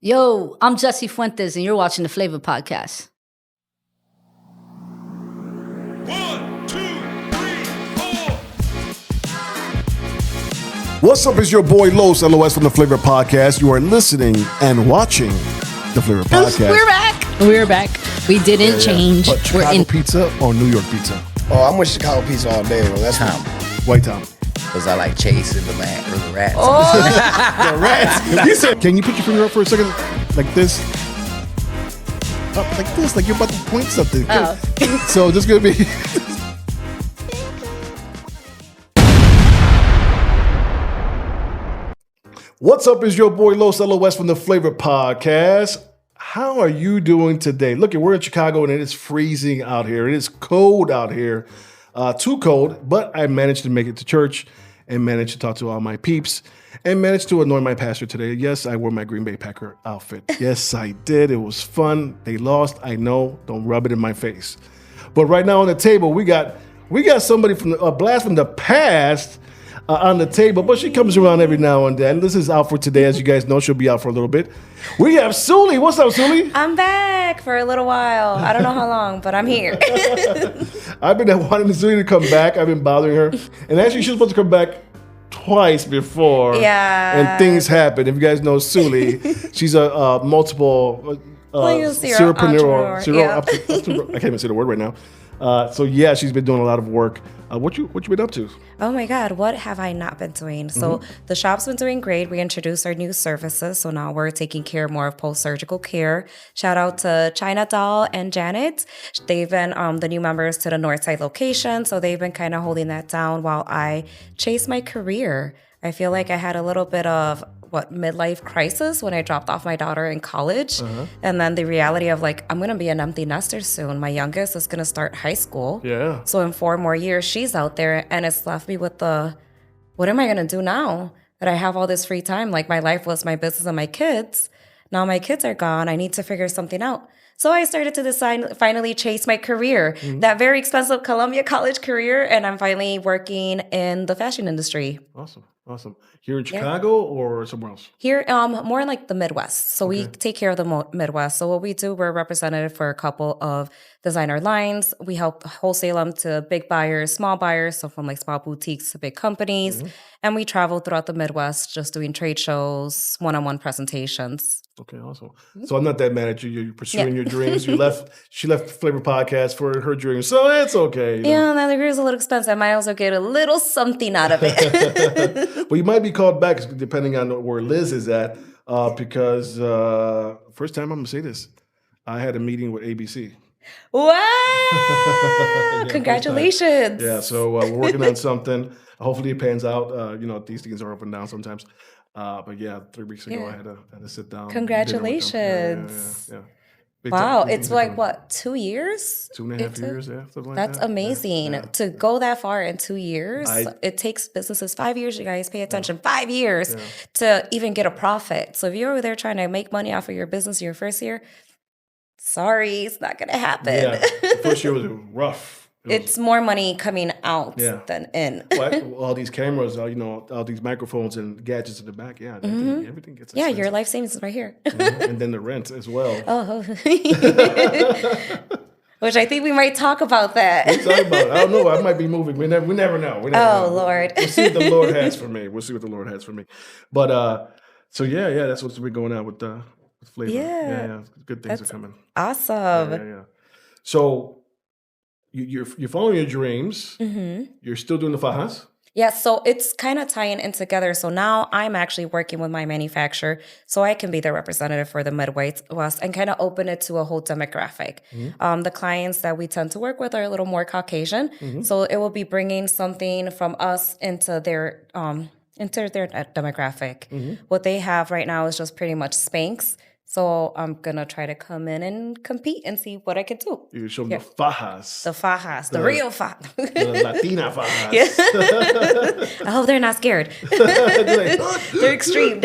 Yo, I'm Jessie Fuentes, and you're watching the Flava Podcast. 1, 2, 3, 4. What's up? It's your boy Los LOS from the Flava Podcast. You are listening and watching the Flava Podcast. We're back. We didn't change. But Chicago pizza or New York pizza? Oh, I'm with Chicago pizza all day. Well, that's Tom. White Tom. Because I like chasing the rats. The rats. You said, can you put your finger up for a second? Like this? Up like this. Like you're about to point something. Oh. So this is going to be... What's up? Is your boy Los LOS from the Flava Podcast. How are you doing today? Look, we're in Chicago and it is freezing out here. It is cold out here. Too cold, but I managed to make it to church and managed to talk to all my peeps and managed to annoy my pastor today. Yes, I wore my Green Bay Packer outfit. Yes, I did. It was fun. They lost. I know. Don't rub it in my face. But right now on the table, we got somebody from a blast from the past on the table, but she comes around every now and then. This is out for today. As you guys know, she'll be out for a little bit. We have SULI. What's up, SULI? I'm back for a little while. I don't know how long, but I'm here. I've been wanting SULI to come back. I've been bothering her. And actually, she was supposed to come back twice before. Yeah. And things happen. If you guys know SULI, she's a multiple entrepreneur. Yeah. I can't even say the word right now. So yeah, she's been doing a lot of work. What you been up to? Oh my God, what have I not been doing? So the shop's been doing great. We introduced our new services. So now we're taking care more of post-surgical care. Shout out to China Doll and Janet. They've been the new members to the Northside location. So they've been kind of holding that down while I chase my career. I feel like I had a little bit of midlife crisis when I dropped off my daughter in college. And then the reality of I'm going to be an empty nester soon. My youngest is going to start high school. Yeah. So in 4 more years, she's out there, and it's left me with what am I going to do now that I have all this free time? Like, my life was my business and my kids. Now my kids are gone. I need to figure something out. So I started to finally chase my career, that very expensive Columbia College career, and I'm finally working in the fashion industry. Awesome. Here in Chicago or somewhere else? Here, more in the Midwest. So we take care of the Midwest. So what we do, we're representative for a couple of designer lines. We help wholesale them to big buyers, small buyers, so from small boutiques to big companies. And we travel throughout the Midwest just doing trade shows, one-on-one presentations. Okay, awesome. So I'm not that mad at you. You're pursuing your dreams. She left the Flava Podcast for her dreams. So it's okay. You know? Yeah, now the career is a little expensive. I might also get a little something out of it. Well, you might be called back depending on where Liz is at, because first time I'm going to say this, I had a meeting with ABC. Wow! Congratulations. Yeah, so we're working on something. Hopefully it pans out. These things are up and down sometimes. But yeah, 3 weeks ago I had to sit down. Congratulations. Yeah. Wow, it's 2 years? 2.5 years, yeah, something like That's that. amazing. Yeah. To go that far in 2 years, it takes businesses 5 years, you guys pay attention, 5 years to even get a profit. So if you're over there trying to make money off of your business your first year, sorry, it's not going to happen. Yeah, the first year was rough. It's more money coming out than in. Well, all these cameras, all these microphones and gadgets in the back. Yeah, everything gets expensive. Yeah, your life savings is right here. And then the rent as well. Oh, which I think we might talk about that. We'll talk about it. I don't know. I might be moving. We never know. Lord. We'll see what the Lord has for me. But so yeah, that's what's been going on with Flava. Yeah. Good things are coming. Awesome. Yeah. So you're following your dreams. You're still doing the fajas. Yeah, so it's kind of tying in together. So now I'm actually working with my manufacturer so I can be the representative for the Midwest and kind of open it to a whole demographic. The clients that we tend to work with are a little more Caucasian. So it will be bringing something from us into their demographic. What they have right now is just pretty much Spanx. So I'm going to try to come in and compete and see what I can do. You show them the fajas. The fajas, the real fajas. The Latina fajas. I hope they're not scared. They're extreme.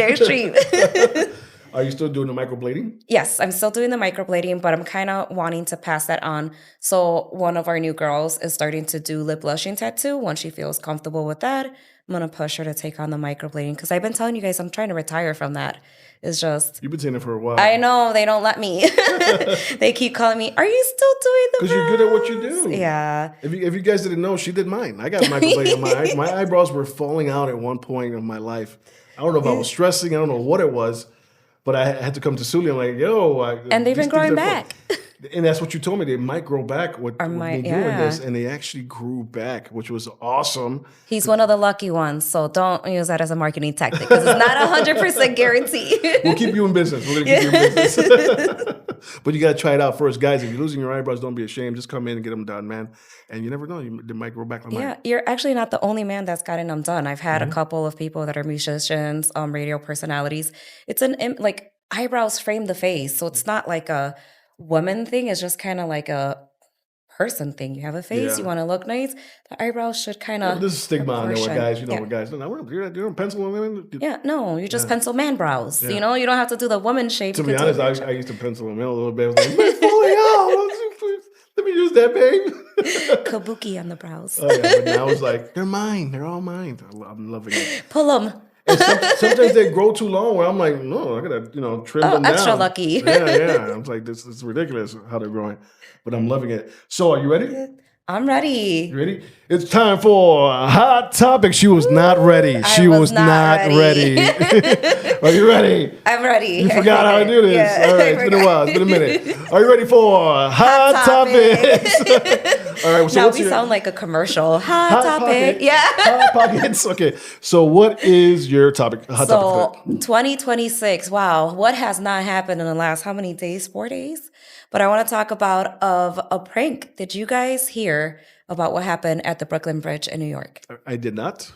Are you still doing the microblading? Yes, I'm still doing the microblading, but I'm kind of wanting to pass that on. So one of our new girls is starting to do lip blushing tattoo once she feels comfortable with that. I'm going to push her to take on the microblading because I've been telling you guys I'm trying to retire from that. It's just, You've been saying it for a while. I know, they don't let me. They keep calling me, are you still doing the Because you're good at what you do. Yeah. If you guys didn't know, she did mine. I got microblading on my eyes. My eyebrows were falling out at one point in my life. I don't know if I was stressing. I don't know what it was. But I had to come to SULI. I'm like, yo. And they've been growing back. And that's what you told me. They might grow back with me doing this. And they actually grew back, which was awesome. He's one of the lucky ones. So don't use that as a marketing tactic because it's not 100% guarantee. We'll keep you in business. We're going to keep you in business. But you got to try it out first. Guys, if you're losing your eyebrows, don't be ashamed. Just come in and get them done, man. And you never know. They might grow back. You're actually not the only man that's gotten them done. I've had a couple of people that are musicians, radio personalities. It's like eyebrows frame the face. So it's not like a woman thing. It's just kind of like a person thing. You have a face, you want to look nice. The eyebrows should kind of. There's a stigma on there with guys. You know what guys do. You don't pencil women. Yeah, no, you just pencil man brows. You know, you don't have to do the woman shape. To be honest, I used to pencil them in a little bit. I was like, let me use that, babe. Kabuki on the brows. Oh yeah, but now it's like they're mine. They're all mine. I'm loving it. Pull them. And sometimes they grow too long. Where I'm like, no, I gotta trim them down. Extra lucky. Yeah. I'm like, this is ridiculous how they're growing, but I'm loving it. So, are you ready? I'm ready. You ready? It's time for a hot topic. She was not ready. She was not ready. Are you ready? I'm ready. You forgot how to do this. Yeah, All right, it's been a while. It's been a minute. Are you ready for hot topics? All right. So now we sound like a commercial. Hot topic. Pocket. Yeah. Hot pockets. Okay. So what is your topic? Hot topic. 2026. Wow. What has not happened in the last how many days? 4 days? But I want to talk about a prank. Did you guys hear about what happened at the Brooklyn Bridge in New York? I did not.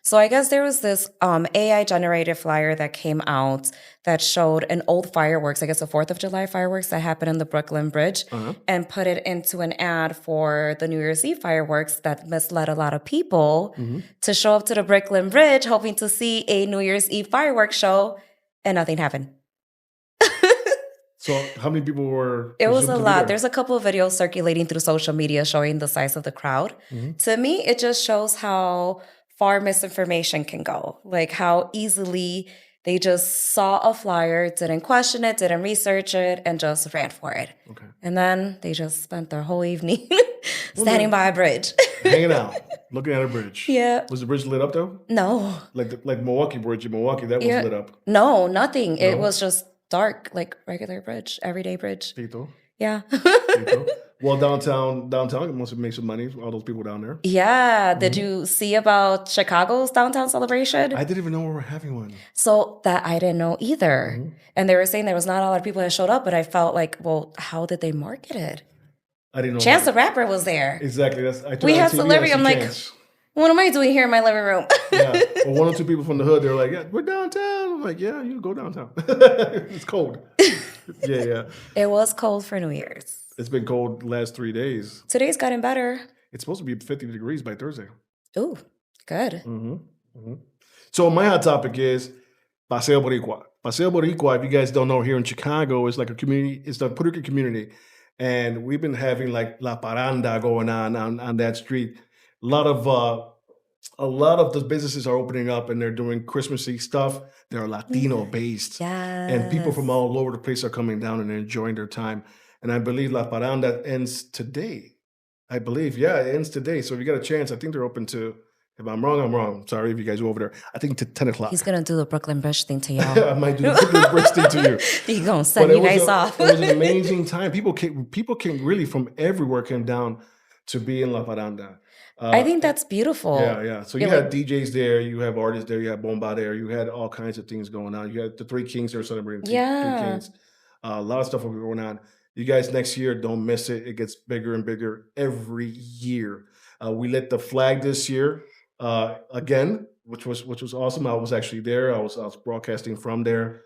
So I guess there was this AI-generated flyer that came out that showed an old fireworks, I guess the 4th of July fireworks that happened in the Brooklyn Bridge, and put it into an ad for the New Year's Eve fireworks that misled a lot of people to show up to the Brooklyn Bridge hoping to see a New Year's Eve fireworks show, and nothing happened. So how many people were? It was a lot. There's a couple of videos circulating through social media showing the size of the crowd. To me, it just shows how far misinformation can go. Like how easily they just saw a flyer, didn't question it, didn't research it, and just ran for it. Okay. And then they just spent their whole evening standing by a bridge. Hanging out, looking at a bridge. Yeah. Was the bridge lit up though? No. Like Milwaukee Bridge in Milwaukee, that was lit up. No, nothing. No? It was just dark, like regular bridge, everyday bridge. Tito. Yeah. Tito. Well, downtown must have made some money. All those people down there. Yeah. Did you see about Chicago's downtown celebration? I didn't even know we were having one. So that I didn't know either. And they were saying there was not a lot of people that showed up, but I felt like, well, how did they market it? I didn't know. Chance the Rapper was there. Exactly. We had celebrity. I'm like, what am I doing here in my living room? Yeah. Well, one or two people from the hood, they were like, yeah, we're downtown. I'm like, yeah, you go downtown. It's cold. Yeah. It was cold for New Year's. It's been cold the last 3 days. Today's gotten better. It's supposed to be 50 degrees by Thursday. Ooh, good. So my hot topic is Paseo Boricua. Paseo Boricua, if you guys don't know, here in Chicago, is like a community. It's the Puerto Rican community. And we've been having like La Paranda going on that street. A lot of the businesses are opening up and they're doing Christmassy stuff. They're Latino based. Yes. And people from all over the place are coming down and enjoying their time. And I believe La Paranda ends today. I believe, it ends today. So if you got a chance, I think they're open to, if I'm wrong, I'm wrong. Sorry if you guys are over there. I think to 10 o'clock. He's going to do the Brooklyn Bridge thing to y'all. I might do the Brooklyn Bridge thing to you. He's going to send you guys off. It was an amazing time. People came really from everywhere came down to be in La Paranda. I think that's beautiful. Yeah. So you had DJs there, you have artists there, you had Bomba there, you had all kinds of things going on. You had the Three Kings there celebrating Three Kings. A lot of stuff will be going on. You guys next year, don't miss it. It gets bigger and bigger every year. We lit the flag this year again, which was awesome. I was actually there. I was broadcasting from there.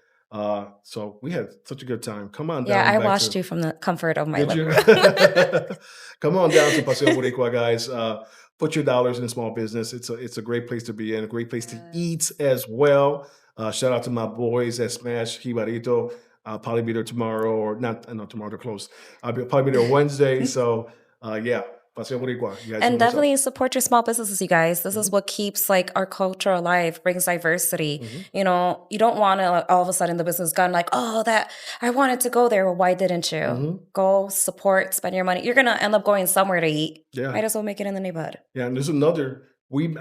So we had such a good time. Come on down. Yeah, I watched you from the comfort of my living room. Come on down to Paseo Boricua, guys. Put your dollars in small business. It's a great place to be in, a great place to eat as well. Shout out to my boys at Smash Jibarito. I'll probably be there tomorrow, or not tomorrow, they're closed. I'll probably be there Wednesday. So, Paseo Paseo Boricua. You guys And know what's up. definitely support your small businesses, you guys. This is what keeps like our culture alive, brings diversity. You know, you don't want to all of a sudden the business gone like, oh, that I wanted to go there. Well, why didn't you? Go support, spend your money. You're gonna end up going somewhere to eat. Yeah. Might as well make it in the neighborhood. Yeah, and there's another.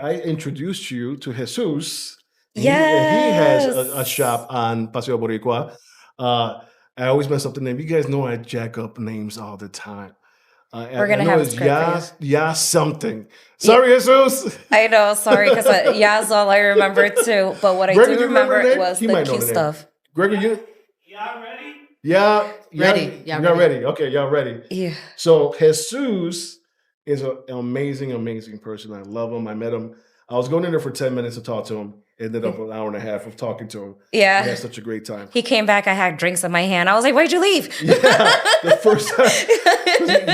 I introduced you to Jesus. He Yes. has a shop on Paseo Boricua. I always mess up the name. You guys know I jack up names all the time. We're gonna have a script for Ya something. Sorry, Jesus. I know, sorry, because is all I remember too. But what Gregor, I do do you remember remember the name? was He the might know cute the name. stuff. Gregor, you? Y'all ready? Yeah. Ready. Yeah, Y'all ready. ready. Okay, y'all ready. Yeah. So Jesus is an amazing, amazing person. I love him. I met him. I was going in there for 10 minutes to talk to him. Ended up an hour and a half of talking to him. Yeah. We had such a great time. He came back. I had drinks in my hand. I was like, why'd you leave? Yeah, the first time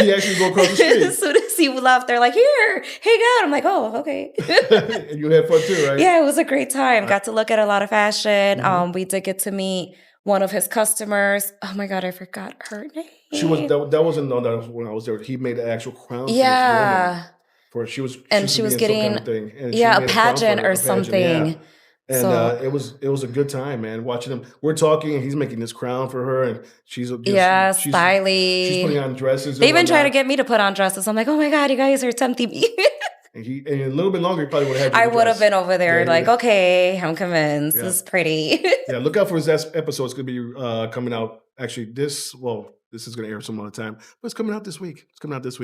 he actually go across the street. As soon as he left, they're like, here, hang out. I'm like, oh, okay. And you had fun too, right? Yeah, it was a great time. Got to look at a lot of fashion. We did get to meet one of his customers. Oh my God, I forgot her name. She was that wasn't no, that was when I was there. He made the actual crown. For this Yeah. woman. For she was getting some kind of thing. And she a made crown for pageant her, or a something. yeah. And it was a good time, man. Watching him, we're talking, and he's making this crown for her, and she's stylish. She's putting on dresses. They even try to get me to put on dresses. I'm like, oh my God, you guys are tempting me. And a little bit longer, he probably would have had. I would have been over there Yeah, like, yeah. okay, I'm convinced. Yeah. This is pretty. Yeah, look out for his episode. It's going to be coming out. Actually, this is going to air some other time, but it's coming out this week.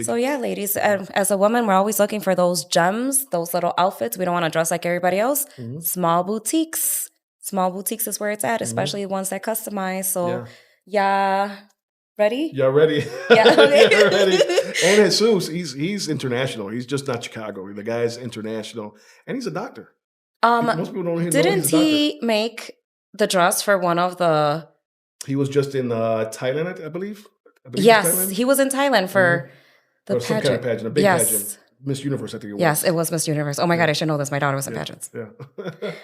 So yeah, ladies, as a woman, we're always looking for those gems, those little outfits. We don't want to dress like everybody else. Small boutiques. Small boutiques is where it's at, especially ones that customize. So yeah. Ready? Y'all ready? Yeah. Okay. Y'all ready? And Jesus, he's international. He's just not Chicago. The guy's international, and he's a doctor. Most people don't know Didn't he's a doctor. he make the dress for one of the? He was just in Thailand, I believe. Yes, he was in Thailand for the or some pageant. kind of pageant, a big pageant. Miss Universe, I think it was. Yes, it was Miss Universe. Oh my God, I should know this. My daughter was in pageants. Yeah.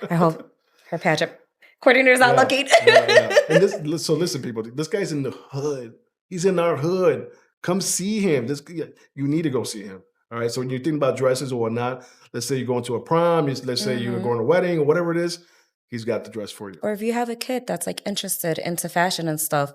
I hope her pageant coordinator's not looking. And so listen, people. This guy's in the hood. He's in our hood. Come see him. You need to go see him. All right. So when you think about dresses or whatnot, let's say you're going to a prom. Let's say you're going to a wedding or whatever it is. He's got the dress for you. Or if you have a kid that's like interested into fashion and stuff,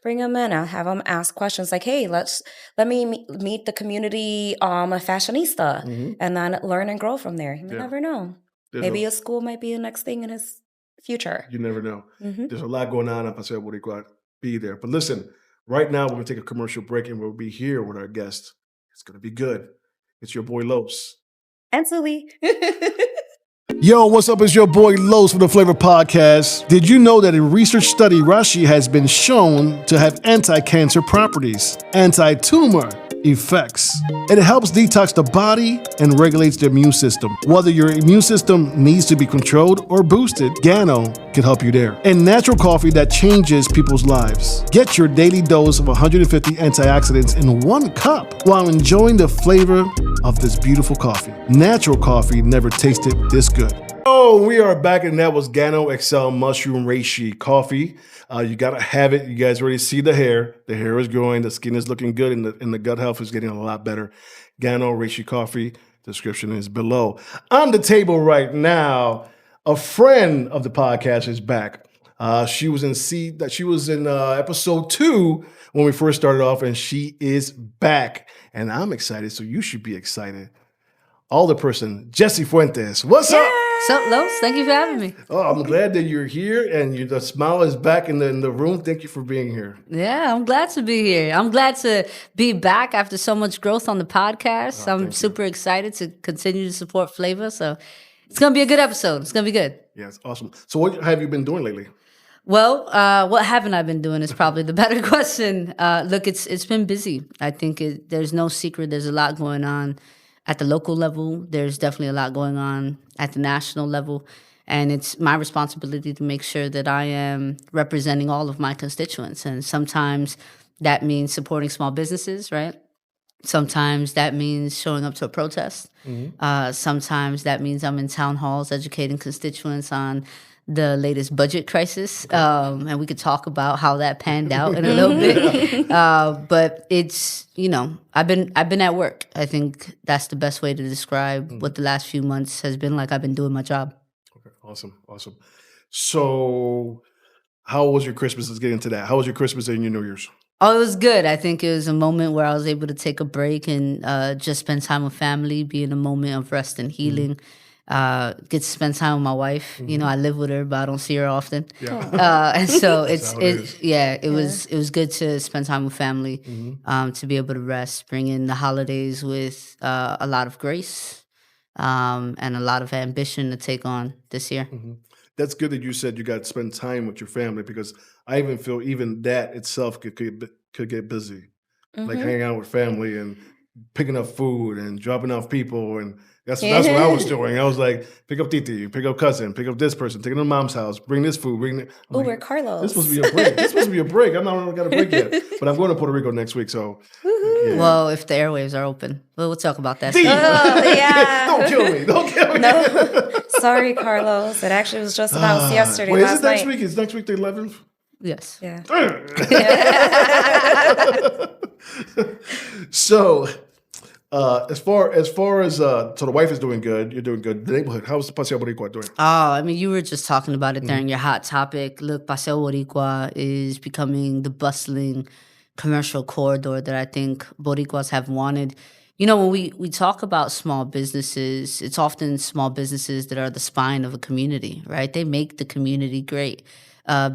bring him in. I'll have them ask questions like, "Hey, let me meet the community fashionista, and then learn and grow from there." You never know. Maybe a school might be the next thing in his future. You never know. There's a lot going on Paseo Boricua. Be there. But listen, right now we're going to take a commercial break, and we'll be here with our guest. It's going to be good. It's your boy Los. And SULI. Yo, what's up? It's your boy Los from the Flava Podcast. Did you know that a research study, Rashi, has been shown to have anti-cancer properties, anti-tumor effects? It helps detox the body and regulates the immune system. Whether your immune system needs to be controlled or boosted, Gano can help you there. And natural coffee that changes people's lives. Get your daily dose of 150 antioxidants in 1 cup while enjoying the flavor of this beautiful coffee. Natural coffee never tasted this good. Oh, we are back, and that was Gano XL Mushroom Reishi Coffee. You gotta have it. You guys already see the hair. The hair is growing. The skin is looking good, and the gut health is getting a lot better. Gano Reishi Coffee. Description is below. On the table right now, a friend of the podcast is back. She was in episode 2 when we first started off, and she is back, and I'm excited. So you should be excited. Older person, Jessie Fuentes. What's up? What's up, Los? Thank you for having me. Oh, I'm glad that you're here, and the smile is back in the room. Thank you for being here. Yeah, I'm glad to be here. I'm glad to be back after so much growth on the podcast. I'm super excited to continue to support Flava. So it's going to be a good episode. It's going to be good. Yeah, it's awesome. So what have you been doing lately? Well, what haven't I been doing is probably the better question. Look, it's been busy. I think there's no secret. There's a lot going on at the local level. There's definitely a lot going on at the national level. And it's my responsibility to make sure that I am representing all of my constituents. And sometimes that means supporting small businesses, right? Sometimes that means showing up to a protest. Sometimes that means I'm in town halls educating constituents on the latest budget crisis, and we could talk about how that panned out in a little bit. But it's, I've been at work. I think that's the best way to describe what the last few months has been like. I've been doing my job. Okay, awesome. So, how was your Christmas? Let's get into that. How was your Christmas and your New Year's? Oh, it was good. I think it was a moment where I was able to take a break and just spend time with family, be in a moment of rest and healing. Get to spend time with my wife. I live with her, but I don't see her often. Yeah. And so it is. was good to spend time with family, to be able to rest, bring in the holidays with a lot of grace, and a lot of ambition to take on this year. That's good that you said you got to spend time with your family, because I even feel even that itself could get busy. Like hanging out with family and picking up food and dropping off people, and that's what I was doing. I was like, pick up Titi, pick up cousin, pick up this person, take it to mom's house, bring this food, bring it. We're Carlos. This supposed to be a break. This supposed to be a break. I'm not got a break yet, but I'm going to Puerto Rico next week. So, Well, if the airwaves are open, we'll talk about that. Don't kill me. No, sorry, Carlos. It actually was just about yesterday. Wait, last is it next night. week? Is next week the 11th? Yes. Yeah. So, as far as so the wife is doing good. You're doing good. The neighborhood. How's the Paseo Boricua doing? Oh, I mean, you were just talking about it there in your hot topic. Look, Paseo Boricua is becoming the bustling commercial corridor that I think Boricuas have wanted. When we talk about small businesses, it's often small businesses that are the spine of a community, right? They make the community great.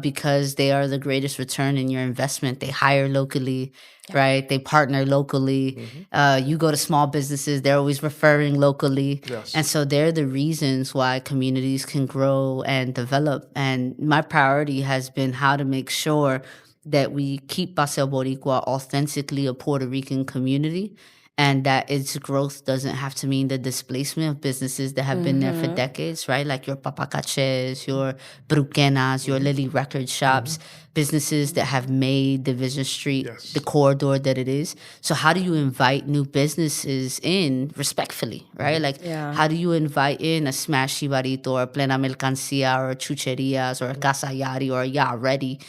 Because they are the greatest return in your investment. They hire locally, right? They partner locally. You go to small businesses, they're always referring locally. Yes. And so they're the reasons why communities can grow and develop. And my priority has been how to make sure that we keep Paseo Boricua authentically a Puerto Rican community, and that its growth doesn't have to mean the displacement of businesses that have been there for decades, right? Like your Papacaches, your Bruquenas, your Lily Record shops, businesses that have made Division Street the corridor that it is. So how do you invite new businesses in respectfully, right? Like, how do you invite in a Smash Chivarito or a Plena Mercancía or a Chucherias or a Casa Yari or a Ya Ready,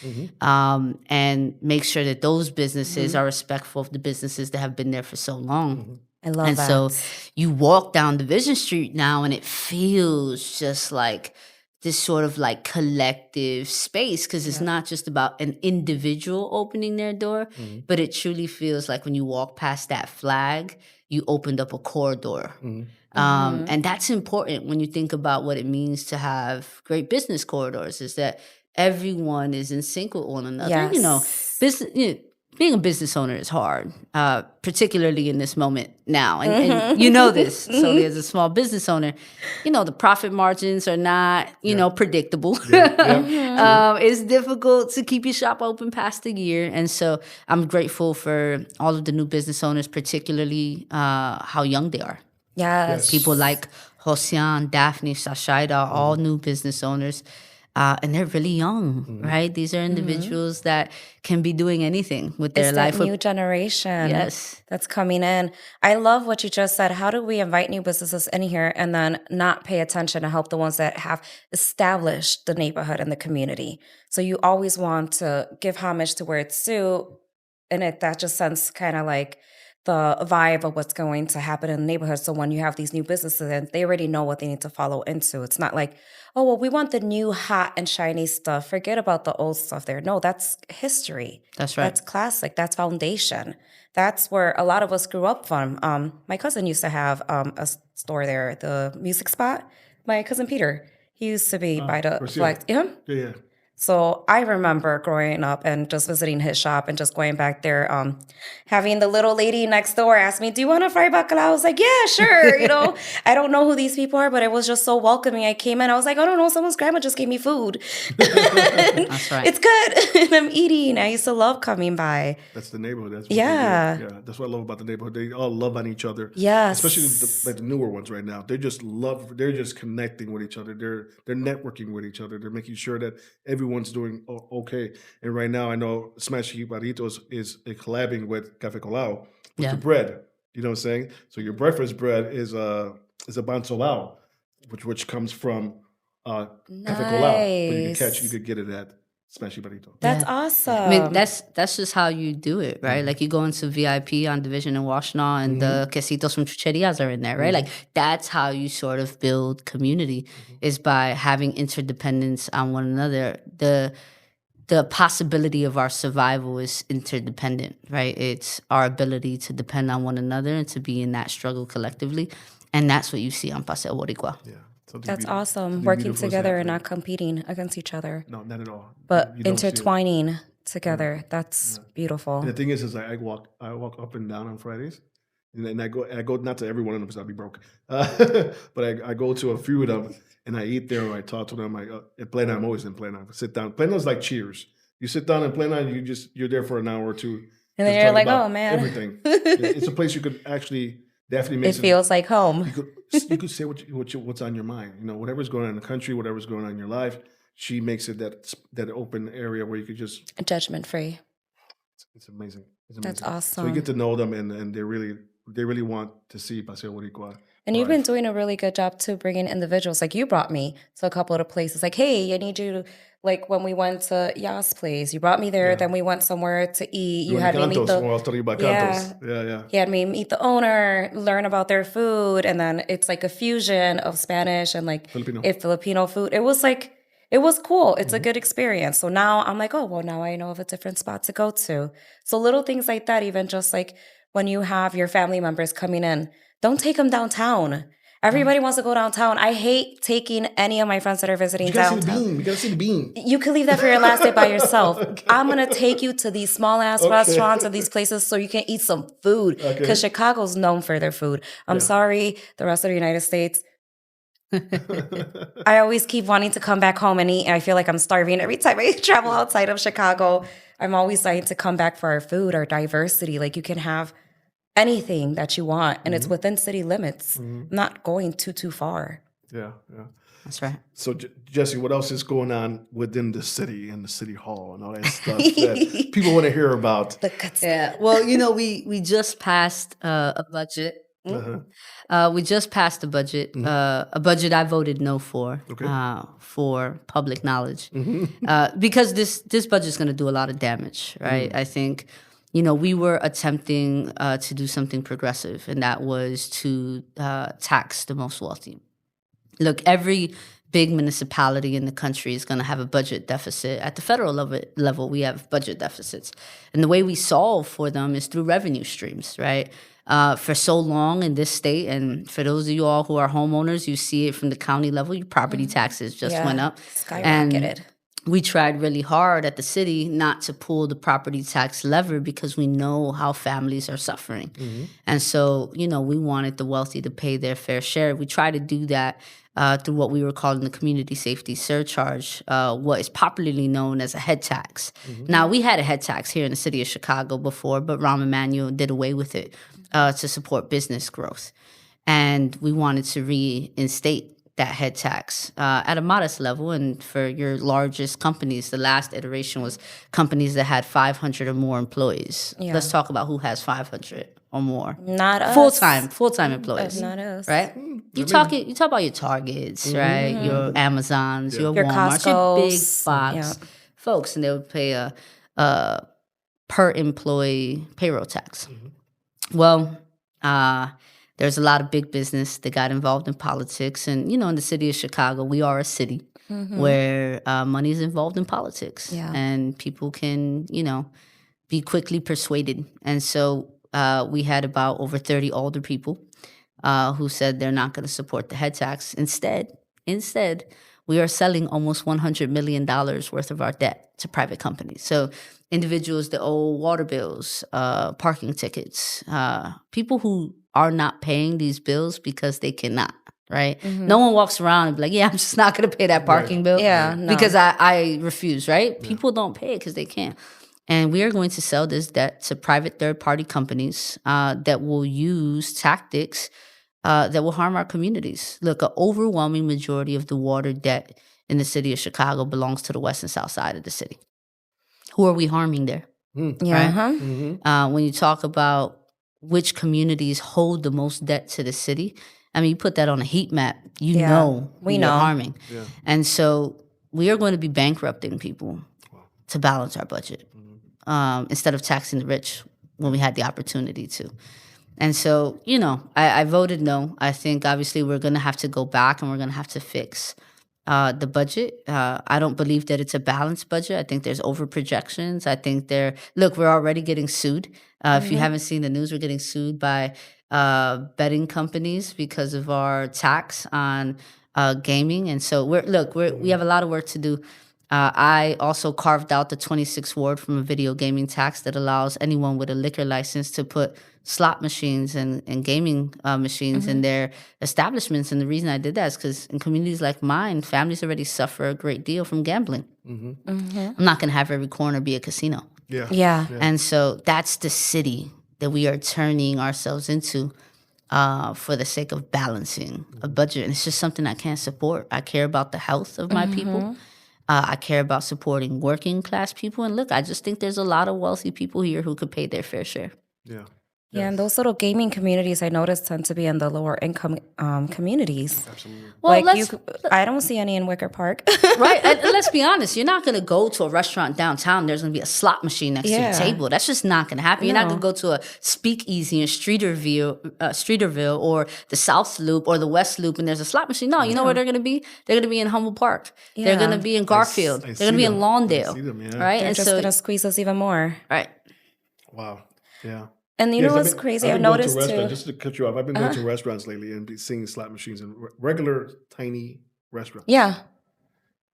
and make sure that those businesses are respectful of the businesses that have been there for so long. I love And that. so you walk down Division Street now and it feels just like this sort of like collective space, because it's not just about an individual opening their door, but it truly feels like when you walk past that flag, you opened up a corridor. And that's important when you think about what it means to have great business corridors, is that everyone is in sync with one another. Yes. Being a business owner is hard, particularly in this moment now. And you know this. So as a small business owner, the profit margins are not, predictable. It's difficult to keep your shop open past a year. And so I'm grateful for all of the new business owners, particularly how young they are. Yes. People like Josian, Daphne, Sashaida, all new business owners. And they're really young, right? These are individuals that can be doing anything with their It's life. that new generation that's coming in. I love what you just said. How do we invite new businesses in here and then not pay attention to help the ones that have established the neighborhood and the community? So you always want to give homage to where it's due, and that just sends kind of like the vibe of what's going to happen in the neighborhood. So when you have these new businesses, and they already know what they need to follow into. It's not like, oh, well, we want the new hot and shiny stuff. Forget about the old stuff there. No, that's history. That's right. That's classic. That's foundation. That's where a lot of us grew up from. My cousin used to have a store there, the music spot. My cousin Peter, he used to be by the flag. Yeah. So I remember growing up and just visiting his shop and just going back there, having the little lady next door ask me, do you want a fried bacalao? I was like, yeah, sure. I don't know who these people are, but it was just so welcoming. I came in, I was like, I don't know, someone's grandma just gave me food. That's right. It's good. And I'm eating. I used to love coming by. That's the neighborhood. That's what Yeah. they do. Yeah. That's what I love about the neighborhood. They all love on each other. Yes. Especially the newer ones right now. They're just connecting with each other. They're networking with each other. They're making sure that everyone's doing okay. And right now, I know Smash Barritos is collabing with Café Colau with the bread. You know what I'm saying? So your breakfast bread is a ban solao, which comes from Café Colado, but you Nice. could get it at Smashy Burrito. That's Yeah. awesome. I mean, that's just how you do it, right? Like you go into VIP on Division and Washtenaw, and the quesitos from chucherias are in there, right? Like that's how you sort of build community is by having interdependence on one another. The possibility of our survival is interdependent, right? It's our ability to depend on one another and to be in that struggle collectively, and that's what you see on Paseo Boricua. Yeah. That's awesome. Working together and not competing against each other, No, not at all. but You don't see it. intertwining together. That's beautiful. And the thing is I walk up and down on Fridays, and I go not to every one of them because I'll be broke, but I go to a few of them and I eat there or I talk to them. At Plena, I'm always in Plena. I sit down. Plena is like Cheers. You sit down in Plena, and you're there for an hour or two, And then just you're talking like, about oh man, everything. Yeah, it's a place you could actually definitely make it feels like home. you could say what's on your mind. You know, whatever's going on in the country, whatever's going on in your life. She makes it that open area where you could just. Judgment free. It's amazing. It's amazing. That's awesome. So you get to know them, and they really want to see Paseo Boricua. And you've been doing a really good job too, bringing individuals. Like you brought me to a couple of the places. Like, hey, I need you to, like when we went to Yas' place, you brought me there. Then we went somewhere to eat. You had me meet the. I'll tell you about Cantos. Yeah. He had me meet the owner, learn about their food, and then it's like a fusion of Spanish and like Filipino food. It was cool. It's a good experience. So now I'm like, oh, well, now I know of a different spot to go to. So little things like that, even just like when you have your family members coming in, don't take them downtown. Everybody wants to go downtown. I hate taking any of my friends that are visiting downtown. You gotta see the bean. You can leave that for your last day by yourself. I'm going to take you to these small ass restaurants and these places so you can eat some food. Because Chicago's known for their food. I'm sorry, the rest of the United States. I always keep wanting to come back home and eat. And I feel like I'm starving every time I travel outside of Chicago. I'm always dying to come back for our food, our diversity. Like you can have anything that you want, and it's within city limits. I'm not going too far. Yeah. That's right. So, Jessie, what else is going on within the city and the city hall and all that stuff that people want to hear about? Yeah. Well, we just passed a budget. We just passed a budget. A budget I voted no for. For public knowledge, because this budget is going to do a lot of damage, right? I think. We were attempting to do something progressive, and that was to tax the most wealthy. Look, every big municipality in the country is going to have a budget deficit. At the federal level, we have budget deficits. And the way we solve for them is through revenue streams, right? For so long in this state, and for those of you all who are homeowners, you see it from the county level, your property taxes just went up. Skyrocketed. We tried really hard at the city not to pull the property tax lever because we know how families are suffering. And so, we wanted the wealthy to pay their fair share. We tried to do that through what we were calling the community safety surcharge, what is popularly known as a head tax. Now, we had a head tax here in the city of Chicago before, but Rahm Emanuel did away with it to support business growth. And we wanted to reinstate that head tax at a modest level. And for your largest companies, the last iteration was companies that had 500 or more employees. Let's talk about who has 500 or more. Not us. Full-time employees. Not us. Right? You talk about your Targets, right? Your Amazons, your Walmarts, your big box folks, and they would pay a per employee payroll tax. Well, there's a lot of big business that got involved in politics. And, in the city of Chicago, we are a city where money is involved in politics. And people can, be quickly persuaded. And so we had about over 30 older people who said they're not going to support the head tax. Instead, we are selling almost $100 million worth of our debt to private companies. So individuals that owe water bills, parking tickets, people who are not paying these bills because they cannot, right? No one walks around and be like, yeah, I'm just not going to pay that parking bill because I refuse, right? People don't pay it because they can't. And we are going to sell this debt to private third-party companies that will use tactics that will harm our communities. Look, an overwhelming majority of the water debt in the city of Chicago belongs to the west and south side of the city. Who are we harming there? Right? When you talk about which communities hold the most debt to the city, I mean, you put that on a heat map, you Yeah, know we who know. you're harming. And so we are going to be bankrupting people to balance our budget instead of taxing the rich when we had the opportunity to. And so, I voted no. I think obviously we're going to have to go back and we're going to have to fix the budget. I don't believe that it's a balanced budget. I think there's over projections. I think we're already getting sued. If you haven't seen the news, we're getting sued by betting companies because of our tax on gaming. And so we have a lot of work to do. I also carved out the 26th ward from a video gaming tax that allows anyone with a liquor license to put slot machines and gaming machines in their establishments. And the reason I did that is because in communities like mine, families already suffer a great deal from gambling. I'm not going to have every corner be a casino. Yeah. And so that's the city that we are turning ourselves into for the sake of balancing a budget. And it's just something I can't support. I care about the health of my people. I care about supporting working class people. And look, I just think there's a lot of wealthy people here who could pay their fair share. Yeah. Yeah, and those little gaming communities I noticed tend to be in the lower income communities. Absolutely. Well, I don't see any in Wicker Park. right? And let's be honest. You're not going to go to a restaurant downtown. There's going to be a slot machine next to the table. That's just not going to happen. You're not going to go to a speakeasy in Streeterville or the South Loop or the West Loop and there's a slot machine. No, you know where they're going to be? They're going to be in Humboldt Park. They're going to be in Garfield. They're going to be in Lawndale. I see them, yeah. Right? They're And just so, going to squeeze us even more. right. Wow. Yeah. And you know what's crazy? I've noticed too. Just to cut you off, I've been going to restaurants lately and seeing slot machines in regular tiny restaurants. Yeah.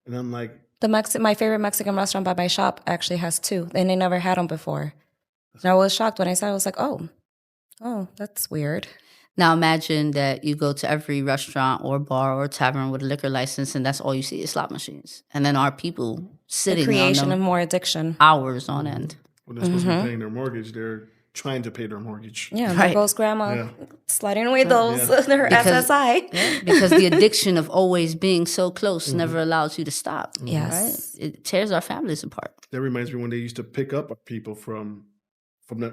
And I'm like, My favorite Mexican restaurant by my shop actually has two, and they never had them before. And I was shocked when I saw it. I was like, oh, that's weird. Now imagine that you go to every restaurant or bar or tavern with a liquor license and that's all you see is slot machines. And then our people sitting The creation on of them more addiction. hours on end. when they're supposed to be paying their mortgage, they're trying to pay their mortgage. Yeah, Right. there goes grandma sliding away those, her Because- SSI. Because the addiction of always being so close never allows you to stop. Yes. Right? It tears our families apart. That reminds me when they used to pick up people from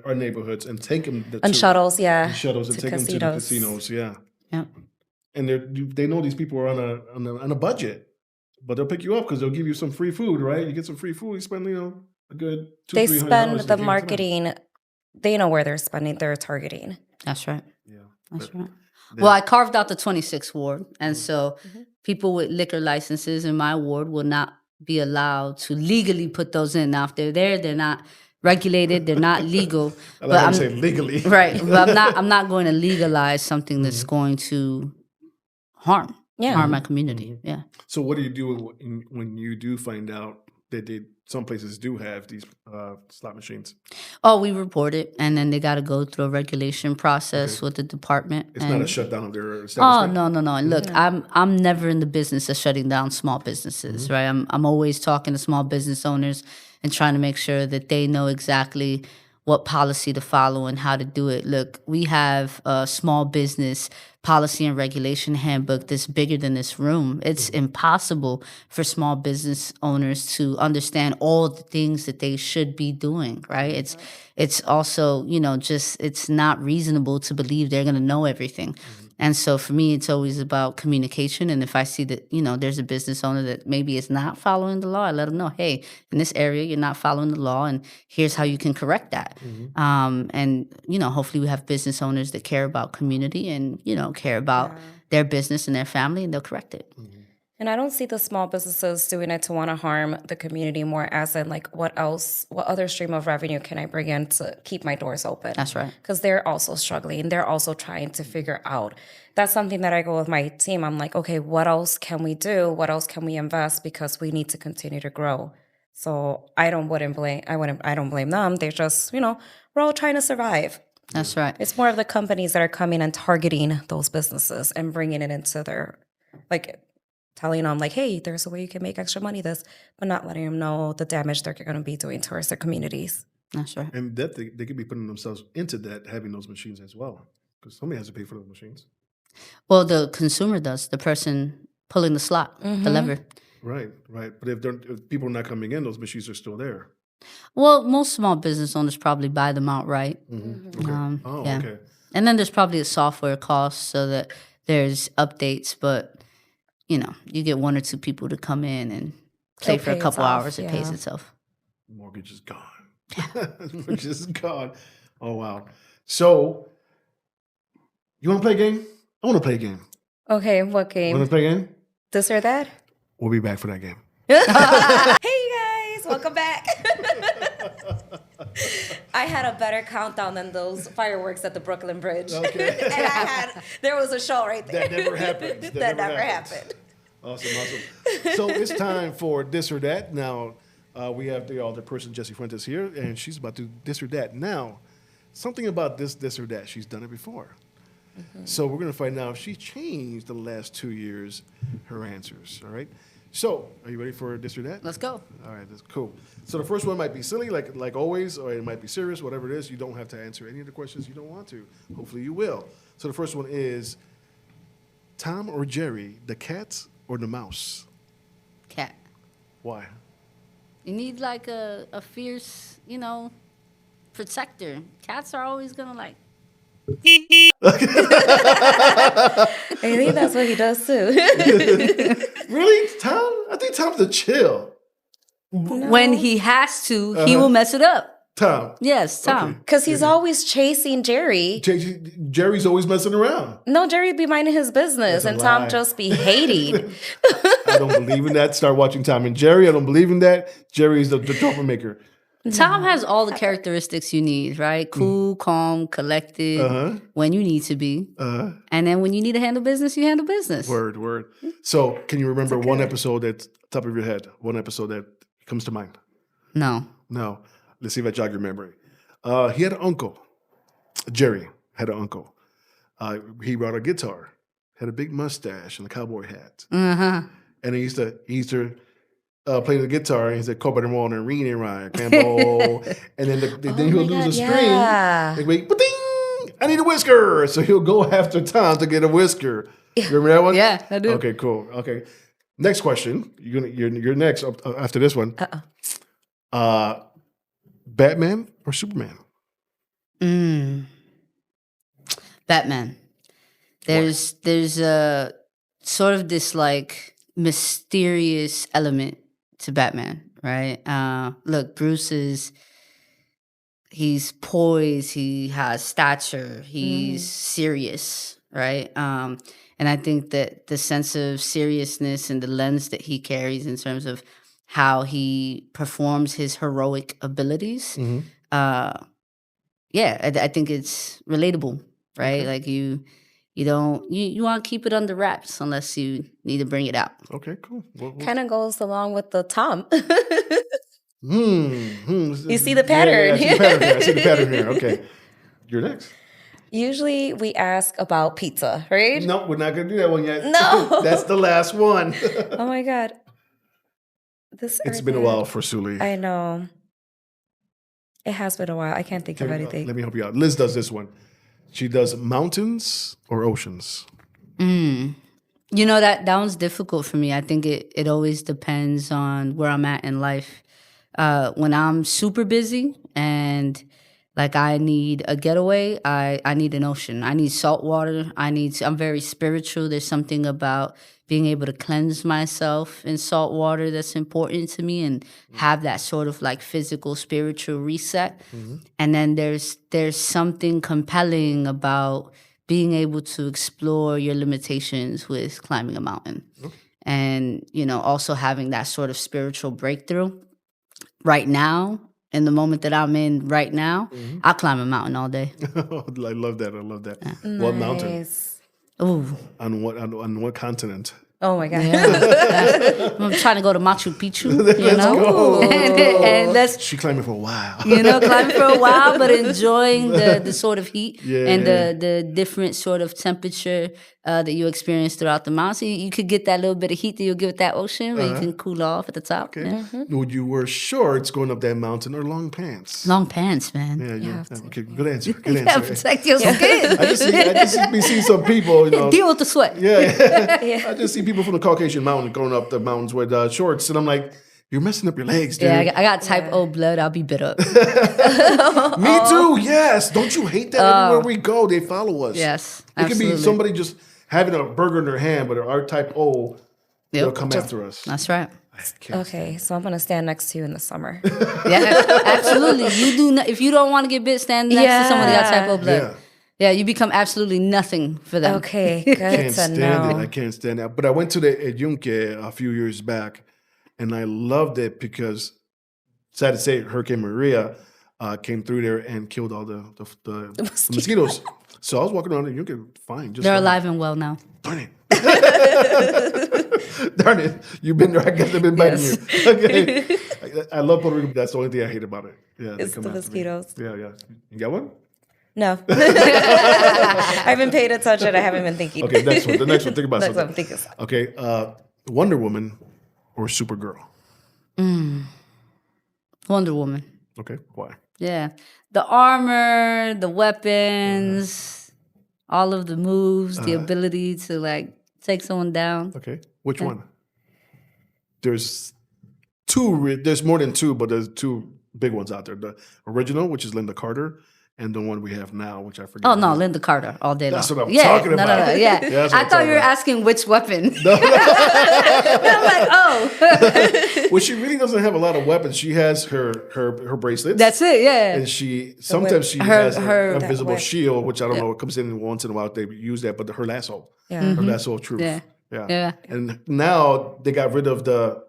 our neighborhoods and take them And shuttles, yeah. shuttles and to take them to the casinos. Yeah, Yeah. and they know these people are on a budget, but they'll pick you up because they'll give you some free food. Right, you get some free food. You spend a good They $200-$300 spend to the get marketing. They know where they're spending. They're targeting. That's right. Yeah, That's but right. Well, I carved out the 26th ward. And so people with liquor licenses in my ward will not be allowed to legally put those in. Now, if they're there, they're not regulated, they're not legal. I like how you say legally. Right. But I'm not going to legalize something that's going to harm my community. Yeah. So what do you do when you do find out that some places do have these slot machines? Oh, we report it, and then they got to go through a regulation process with the department. It's not a shutdown of their Oh establishment. no! And look, I'm never in the business of shutting down small businesses, right? I'm always talking to small business owners and trying to make sure that they know exactly what policy to follow and how to do it. Look, we have a small business policy and regulation handbook that's bigger than this room. It's impossible for small business owners to understand all the things that they should be doing, right? It's also, it's not reasonable to believe they're going to know everything. And so for me, it's always about communication. And if I see that, there's a business owner that maybe is not following the law, I let them know, hey, in this area, you're not following the law, and here's how you can correct that. And, hopefully we have business owners that care about community and, care about their business and their family, and they'll correct it. And I don't see the small businesses doing it to want to harm the community more as in like, what other stream of revenue can I bring in to keep my doors open? That's right. Because they're also struggling. They're also trying to figure out. That's something that I go with my team. I'm like, okay, what else can we do? What else can we invest? Because we need to continue to grow. So I don't blame them. They're just, we're all trying to survive. That's right. It's more of the companies that are coming and targeting those businesses and bringing it into their, telling them hey, there's a way you can make extra money but not letting them know the damage they're going to be doing towards their communities. That's right. And that they could be putting themselves into that, having those machines as well, because somebody has to pay for those machines. Well, the consumer does, the person pulling the slot, the lever. Right. But if people are not coming in, those machines are still there. Well, most small business owners probably buy them outright. Okay. Yeah. Okay. And then there's probably a software cost so that there's updates, but you know, you get 1 or 2 people to come in and play for a couple hours. It pays itself. Mortgage is gone. Mortgage is gone. Oh wow. So you want to play a game? I want to play a game. Okay, what game? Want to play a game? This or that? We'll be back for that game. Hey, you guys, welcome back. I had a better countdown than those fireworks at the Brooklyn Bridge. Okay. And there was a show right there. That never happened. That never happened. Awesome. So it's time for This or That. Now, we have the other person, Jessie Fuentes, here, and she's about to do This or That. Now, something about this or that. She's done it before. Mm-hmm. So we're going to find out if she changed the last 2 years her answers. All right. So, are you ready for This or That? Let's go. All right, that's cool. So the first one might be silly, like always, or it might be serious, whatever it is. You don't have to answer any of the questions you don't want to. Hopefully you will. So the first one is Tom or Jerry, the cat or the mouse? Cat. Why? You need like a fierce, you know, protector. Cats are always gonna like. I think that's what he does too. Really? Tom? I think Tom's a chill. When he has to, he will mess it up. Tom. Yes, Tom. Okay. Because he's always chasing Jerry. Jerry's always messing around. No, Jerry be minding his business, That's a and Tom lie. just be hating. I don't believe in that. Start watching Tom and Jerry. I don't believe in that. Jerry's the troublemaker. Tom has all the characteristics you need, right? Cool, calm, collected, when you need to be. And then when you need to handle business, you handle business. Word. So can you remember one episode at top of your head? One episode that comes to mind? No. No. Let's see if I jog your memory. He had an uncle. Jerry had an uncle. He brought a guitar, had a big mustache and a cowboy hat. And he used to play the guitar, and he said, "Corbett and Wall and Reen and Ryan, Campbell." And then then he'll lose a string. Yeah. And wait, ba-ding! I need a whisker. So he'll go after Tom to get a whisker. You remember that one? Yeah, I do. Okay, cool. Okay. Next question. You're next after this one. Batman or Superman? Batman. There's a sort of this like mysterious element to Batman, right? Look, Bruce he's poised, he has stature, he's serious, right? And I think that the sense of seriousness and the lens that he carries in terms of how he performs his heroic abilities, I think it's relatable, right? Okay. Like you want to keep it under wraps unless you need to bring it out. Okay, cool. Kind of goes along with the Tom. You see the pattern. Yeah, I see the pattern here. Okay. You're next. Usually we ask about pizza, right? No, we're not going to do that one yet. No. That's the last one. Oh my God. It's been a while for SULI. I know. It has been a while. I can't think of anything. Let me help you out. Liz does this one. She does mountains or oceans. You know, that one's difficult for me. I think it always depends on where I'm at in life. When I'm super busy and like I need a getaway, I need an ocean. I need salt water. I'm very spiritual. There's something about being able to cleanse myself in salt water that's important to me and have that sort of like physical, spiritual reset. And then there's something compelling about being able to explore your limitations with climbing a mountain. And, you know, also having that sort of spiritual breakthrough. Right now, in the moment that I'm in right now, I'll climb a mountain all day. I love that. Nice. What mountain? Ooh. On what continent? Oh my God. I'm trying to go to Machu Picchu, you know? and that's, She climbing for a while. you know, climbing for a while, but enjoying the sort of heat the different sort of temperature that you experience throughout the mountain. So you could get that little bit of heat that you'll get with that ocean, but you can cool off at the top. Okay. Yeah. Would you wear shorts going up that mountain or long pants? Long pants, man. Okay, good answer. Yeah, protect your skin. I just see some people, you know. Deal with the sweat. I just see people from the Caucasian mountain going up the mountains with shorts, and I'm like, you're messing up your legs, dude. Yeah, I got type O blood. I'll be bit up. Me too. Yes. Don't you hate that? Everywhere we go, they follow us. Yes, It could be absolutely. somebody just having a burger in their hand, but our type O, they'll come after us. That's right. I can't Okay, so I'm gonna stand next to you in the summer. Yeah, absolutely. You do not, if you don't want to get bit, stand next to somebody that type of blood. Yeah. Yeah, you become absolutely nothing for them. Okay, good Can't to stand know. it. I can't stand that. But I went to the Yunque a few years back, and I loved it because, sad to say, Hurricane Maria came through there and killed all the mosquitoes. So I was walking around the Yunque, fine. Just They're fine. alive and well now. Darn it. Darn it. You've been there. I guess they've been biting you. Okay. I love Puerto Rico. That's the only thing I hate about it. Yeah, It's the mosquitoes. Yeah. You got one? No. I haven't paid attention. I haven't been thinking. Okay, next one. The next one. Think about Next something. one, think of something. Okay, Wonder Woman or Supergirl? Wonder Woman. Okay, why? Yeah. The armor, the weapons, all of the moves, the ability to like take someone down. Okay, which one? There's two. There's more than two, but there's two big ones out there. The original, which is Linda Carter, and the one we have now, which I forget. Oh no, Linda Carter all day long. That's what I'm yeah, talking No, about. yeah. That's what I I'm thought you were talking asking which weapon. I'm like, oh, Well, she really doesn't have a lot of weapons. She has her bracelets. that's it. Yeah. And she sometimes she her- has her- an that invisible whip. shield, which I don't know. It comes in once in a while. They use that, but her lasso, Yeah. her lasso of truth. Yeah. Yeah. And now they got rid of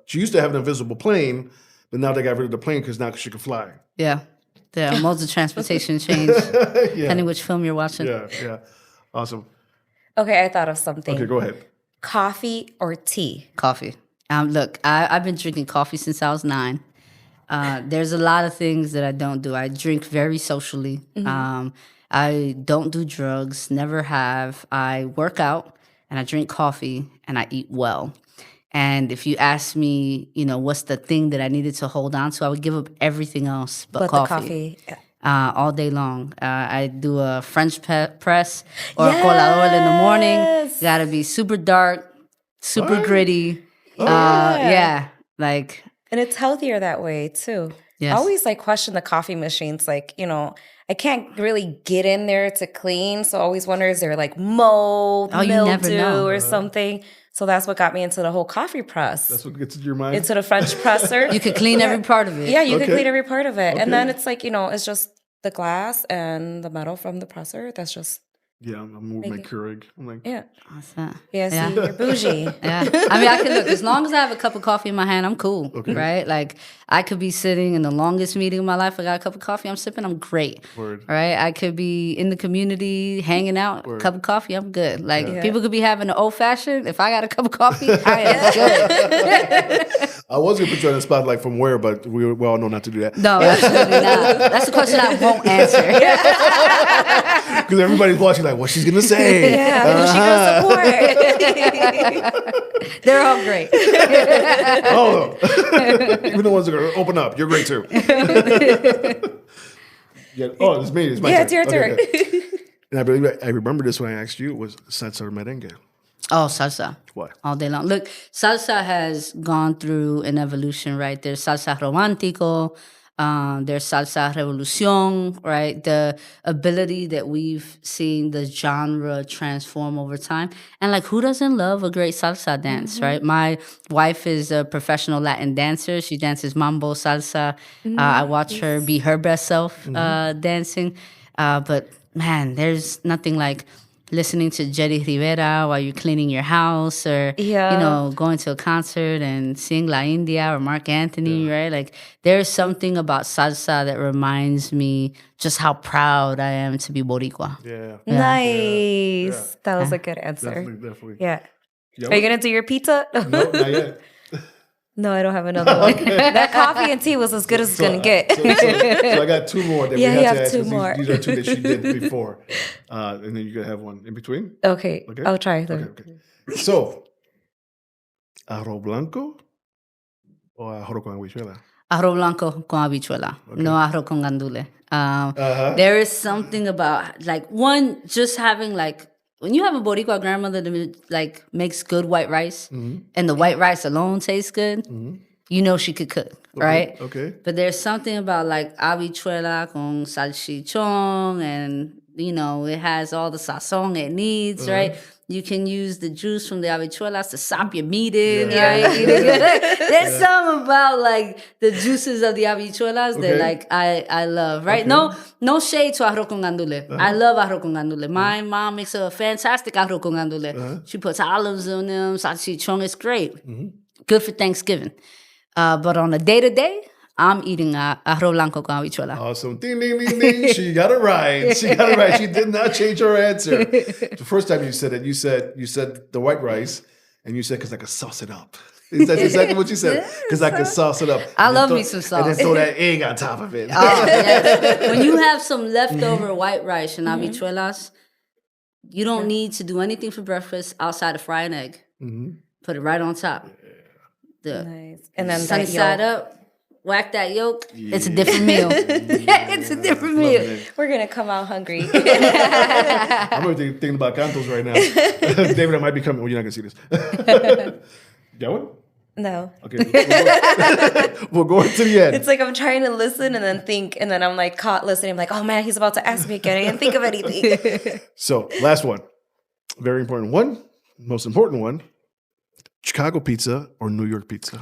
she used to have an invisible plane, but now they got rid of the plane because now she can fly. Yeah. The modes of transportation change depending which film you're watching. Yeah. Awesome. Okay, I thought of something. Okay, go ahead. Coffee or tea? Coffee. Look, I've been drinking coffee since I was 9. There's a lot of things that I don't do. I drink very socially. I don't do drugs, never have. I work out and I drink coffee and I eat well. And if you ask me, what's the thing that I needed to hold on to, I would give up everything else but The coffee. coffee. All day long. I do a French press or a colador in the morning. Gotta be super dark, super gritty. Yeah. Like, And it's healthier that way too. Yes. I always question the coffee machines. I can't really get in there to clean. So I always wonder, is there like mold, Oh, you never mildew know. or something? So that's what got me into the whole coffee press. That's what gets in your mind. Into the French presser. you could clean every part of it. Yeah, you Okay. can clean every part of it. Okay. And then it's it's just the glass and the metal from the presser. That's just, Yeah, I'm with my Keurig. I'm like, yeah. Awesome. Yeah, see, Yeah. you're bougie. Yeah. I mean, I can look, as long as I have a cup of coffee in my hand, I'm cool. Right? Like, I could be sitting in the longest meeting of my life. I got a cup of coffee, I'm sipping, I'm great. Word. Right? I could be in the community hanging out, cup of coffee, I'm good. Like, people could be having an old fashioned. If I got a cup of coffee, I am good. I was gonna put you on the spot, like from where, but we all know not to do that. No, absolutely not. That's a question I won't answer. Because everybody's watching, like, what's she's gonna say? Yeah, who she gonna support? They're all great. Oh, even the ones that are gonna open up, you're great too. Yeah. Oh, it's me. It's my Yeah, turn. it's your turn. Okay. And I believe I remember this when I asked you, it was salsa or merengue. Oh, salsa. Why? All day long. Look, salsa has gone through an evolution, right? There's salsa romántico, there's salsa revolución, right? The ability that we've seen the genre transform over time. And like, who doesn't love a great salsa dance, right? My wife is a professional Latin dancer. She dances mambo, salsa. I watch her be her best self dancing. But man, there's nothing like listening to Jerry Rivera while you're cleaning your house or, going to a concert and seeing La India or Mark Anthony, right? Like, there's something about salsa that reminds me just how proud I am to be Boricua. Yeah. Nice. That was a good answer. Definitely. Yeah. Yeah, Are you going to do your pizza? No, not yet. No, I don't have another one. That coffee and tea was as good as it's going to get. So I got two more that Yeah, we you have have to two ask. more. These are two that she did before. And then you're going to have one in between? Okay, Okay. I'll try. Okay. So, arroz blanco o arroz con habichuela? Arroz blanco con habichuela, no arroz con gandule. There is something about, like, one, just having, like, when you have a Boricua grandmother that, like, makes good white rice, and the white rice alone tastes good, you know she could cook, right? Okay. But there's something about, like, habichuela con salchichón and You know, it has all the sazon it needs, right? You can use the juice from the habichuelas to sop your meat in, right? There's something about like the juices of the habichuelas that like I love, right? No shade to arroz con gandule. I love arroz con gandule. My mom makes a fantastic arroz con gandule. She puts olives on them, salchichon. It's great. Good for Thanksgiving. But on a day-to-day, I'm eating arroz blanco con habichuela. Awesome. Ding, ding, ding, ding. She got it right. She got it right. She did not change her answer. The first time you said it, you said the white rice, and you said, because I could sauce it up. That's exactly what you said. Because I could sauce it up. I love me some sauce. And then throw that egg on top of it. Yes. When you have some leftover white rice and habichuelas, you don't need to do anything for breakfast outside of fry an egg. Put it right on top. Nice. And then sunny that side yolk. up. Whack that yolk. It's a different meal. It's a different meal. We're going to come out hungry. I'm really thinking about cantos right now. David, I might be coming. Well, you're not going to see this. Got one? No. Okay. We'll go into the end. It's like I'm trying to listen and then think, and then I'm like caught listening. I'm like, oh man, he's about to ask me again. I didn't think of anything. So, last one. Very important one. Most important one. Chicago pizza or New York pizza?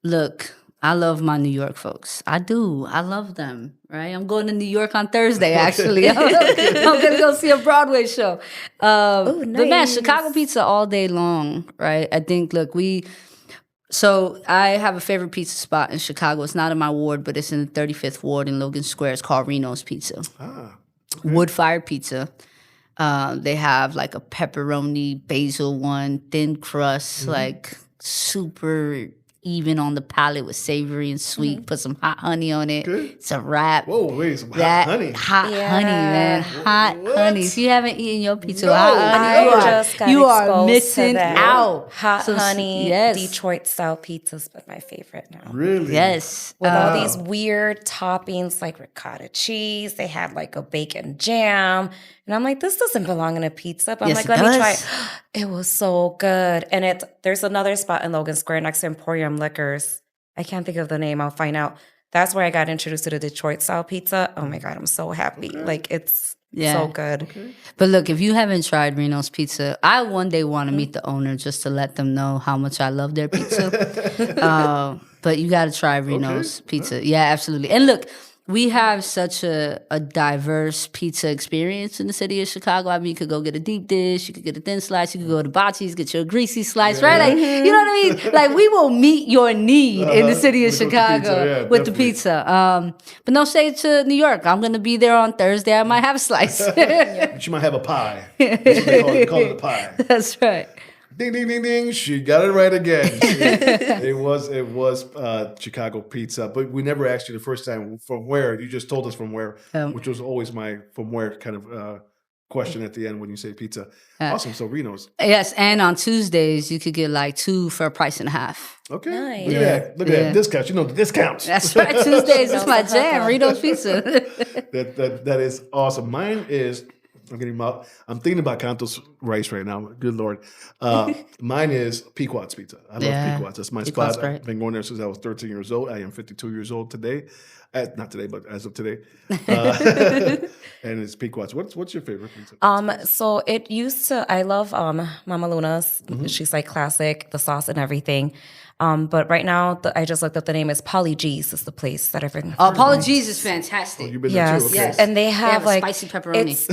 Look, I love my New York folks. I do. I love them, right? I'm going to New York on Thursday, actually. I'm going to go see a Broadway show. Ooh, But man, nice. Chicago pizza all day long, right? I think, look, so I have a favorite pizza spot in Chicago. It's not in my ward, but it's in the 35th ward in Logan Square. It's called Reno's Pizza. Wood-fired pizza. They have like a pepperoni basil one, thin crust, like super even on the palate with savory and sweet. Put some hot honey on it. Okay. It's a wrap. Whoa, wait, some hot honey. Hot honey, man. Hot honey. If you haven't eaten your pizza with hot I honey, just got you are exposed to missing that. out. Hot So, honey, yes. Detroit style pizza's been my favorite now. Really? Yes. With all these weird toppings like ricotta cheese, they had like a bacon jam. And I'm like, this doesn't belong in a pizza. But I'm Yes, like, it let me try does. it. It was so good. And there's another spot in Logan Square next to Emporium Liquors. I can't think of the name. I'll find out. That's where I got introduced to the Detroit style pizza. Oh my God, I'm so happy. Like it's so good. But look, if you haven't tried Reno's Pizza, I one day want to meet the owner just to let them know how much I love their pizza. But you got to try Reno's Pizza. Yeah, absolutely. And look, we have such a diverse pizza experience in the city of Chicago. I mean, you could go get a deep dish, you could get a thin slice, you could go to Bocce's, get your greasy slice, right? Like, you know what I mean? Like, we will meet your need in the city of With the Chicago pizza, with the definitely. pizza. But no shade to New York. I'm going to be there on Thursday. I might have a slice. But you might have a pie. That's what they call it a pie. That's right. Ding, ding, ding, ding. She got it right again. It was Chicago pizza. But we never asked you the first time from where. You just told us from where, which was always my from where kind of question at the end when you say pizza. Awesome. So Reno's. Yes, and on Tuesdays, you could get like 2 for a price and a half. Okay. Nice. Look at that. Look at that. Discounts. You know the discounts. That's right. Tuesdays is my jam. Reno's Pizza. That is awesome. Mine is I'm thinking about Cantos rice right now. Good Lord. Mine is Pequot's Pizza. I love Pequot's. That's my Pequot's spot. great. I've been going there since I was 13 years old. I am 52 years old today. Not today, but as of today. And it's Pequot's. What's your favorite pizza? So it used to, I love Mama Luna's. She's like classic, the sauce and everything. But right now, I just looked up the name. It's Polly G's is the place that I've been. Polly G's is fantastic. You've been there Yes, too. Okay. Yes. and they have a like spicy pepperoni. It's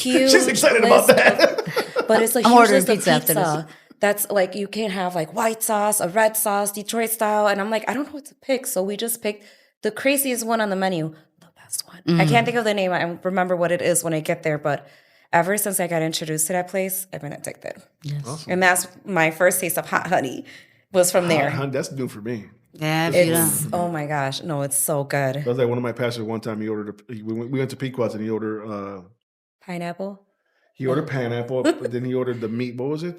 huge. She's excited about list that. But it's a I'm huge ordering list of pizza after pizza. That's like you can have like white sauce, a red sauce, Detroit style, and I'm like I don't know what to pick, so we just picked the craziest one on the menu, the best one. I can't think of the name. I remember what it is when I get there, but ever since I got introduced to that place, I've been addicted. Yes, awesome. And that's my first taste of hot honey was from there. That's new for me. Yeah, It's oh my gosh, no, it's so good. That was like one of my pastors one time. He ordered. We went to Pequot's and he ordered. Pineapple. He ordered pineapple, but then he ordered the meat. What was it?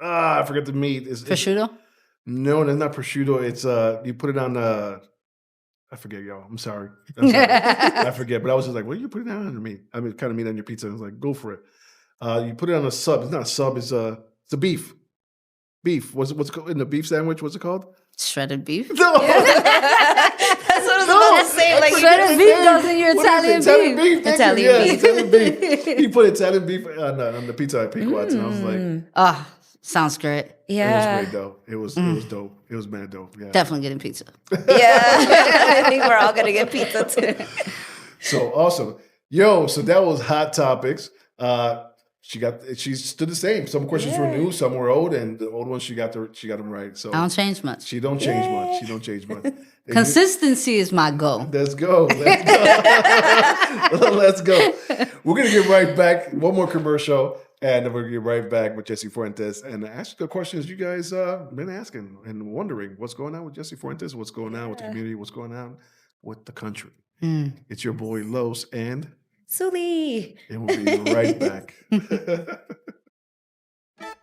I forget the meat. prosciutto. No, that's not prosciutto. It's you put it on I forget, y'all. I'm sorry. I forget. But I was just like, what are you putting that on your meat? I mean, kind of meat on your pizza. I was like, go for it. You put it on a sub. It's not a sub. It's a beef. Beef. What's it called in the beef sandwich? What's it called? Shredded beef. No. That's what I was about to say. saying, like, shredded beef goes in your What is it? Italian beef. Thank Italian you. Yes, beef. Italian beef. He put Italian beef on the pizza at Pequot's, and I was like, Ah, sounds great. Yeah. it was great though. It was dope. It was mad dope. Yeah. Definitely getting pizza. Yeah. I think we're all going to get pizza too. So awesome. Yo, so that was Hot Topics. She stood the same. Some questions were new, some were old, and the old ones she got them right. So I don't change much. she don't change much. She don't change much. And Consistency is my goal. let's go. Let's go. Let's go. We're gonna get right back. One more commercial, and then we're gonna get right back with Jessie Fuentes and ask the questions you guys been asking and wondering what's going on with Jessie Fuentes, what's going on with the community, what's going on with the country. It's your boy Los and SULI. we'll be right back.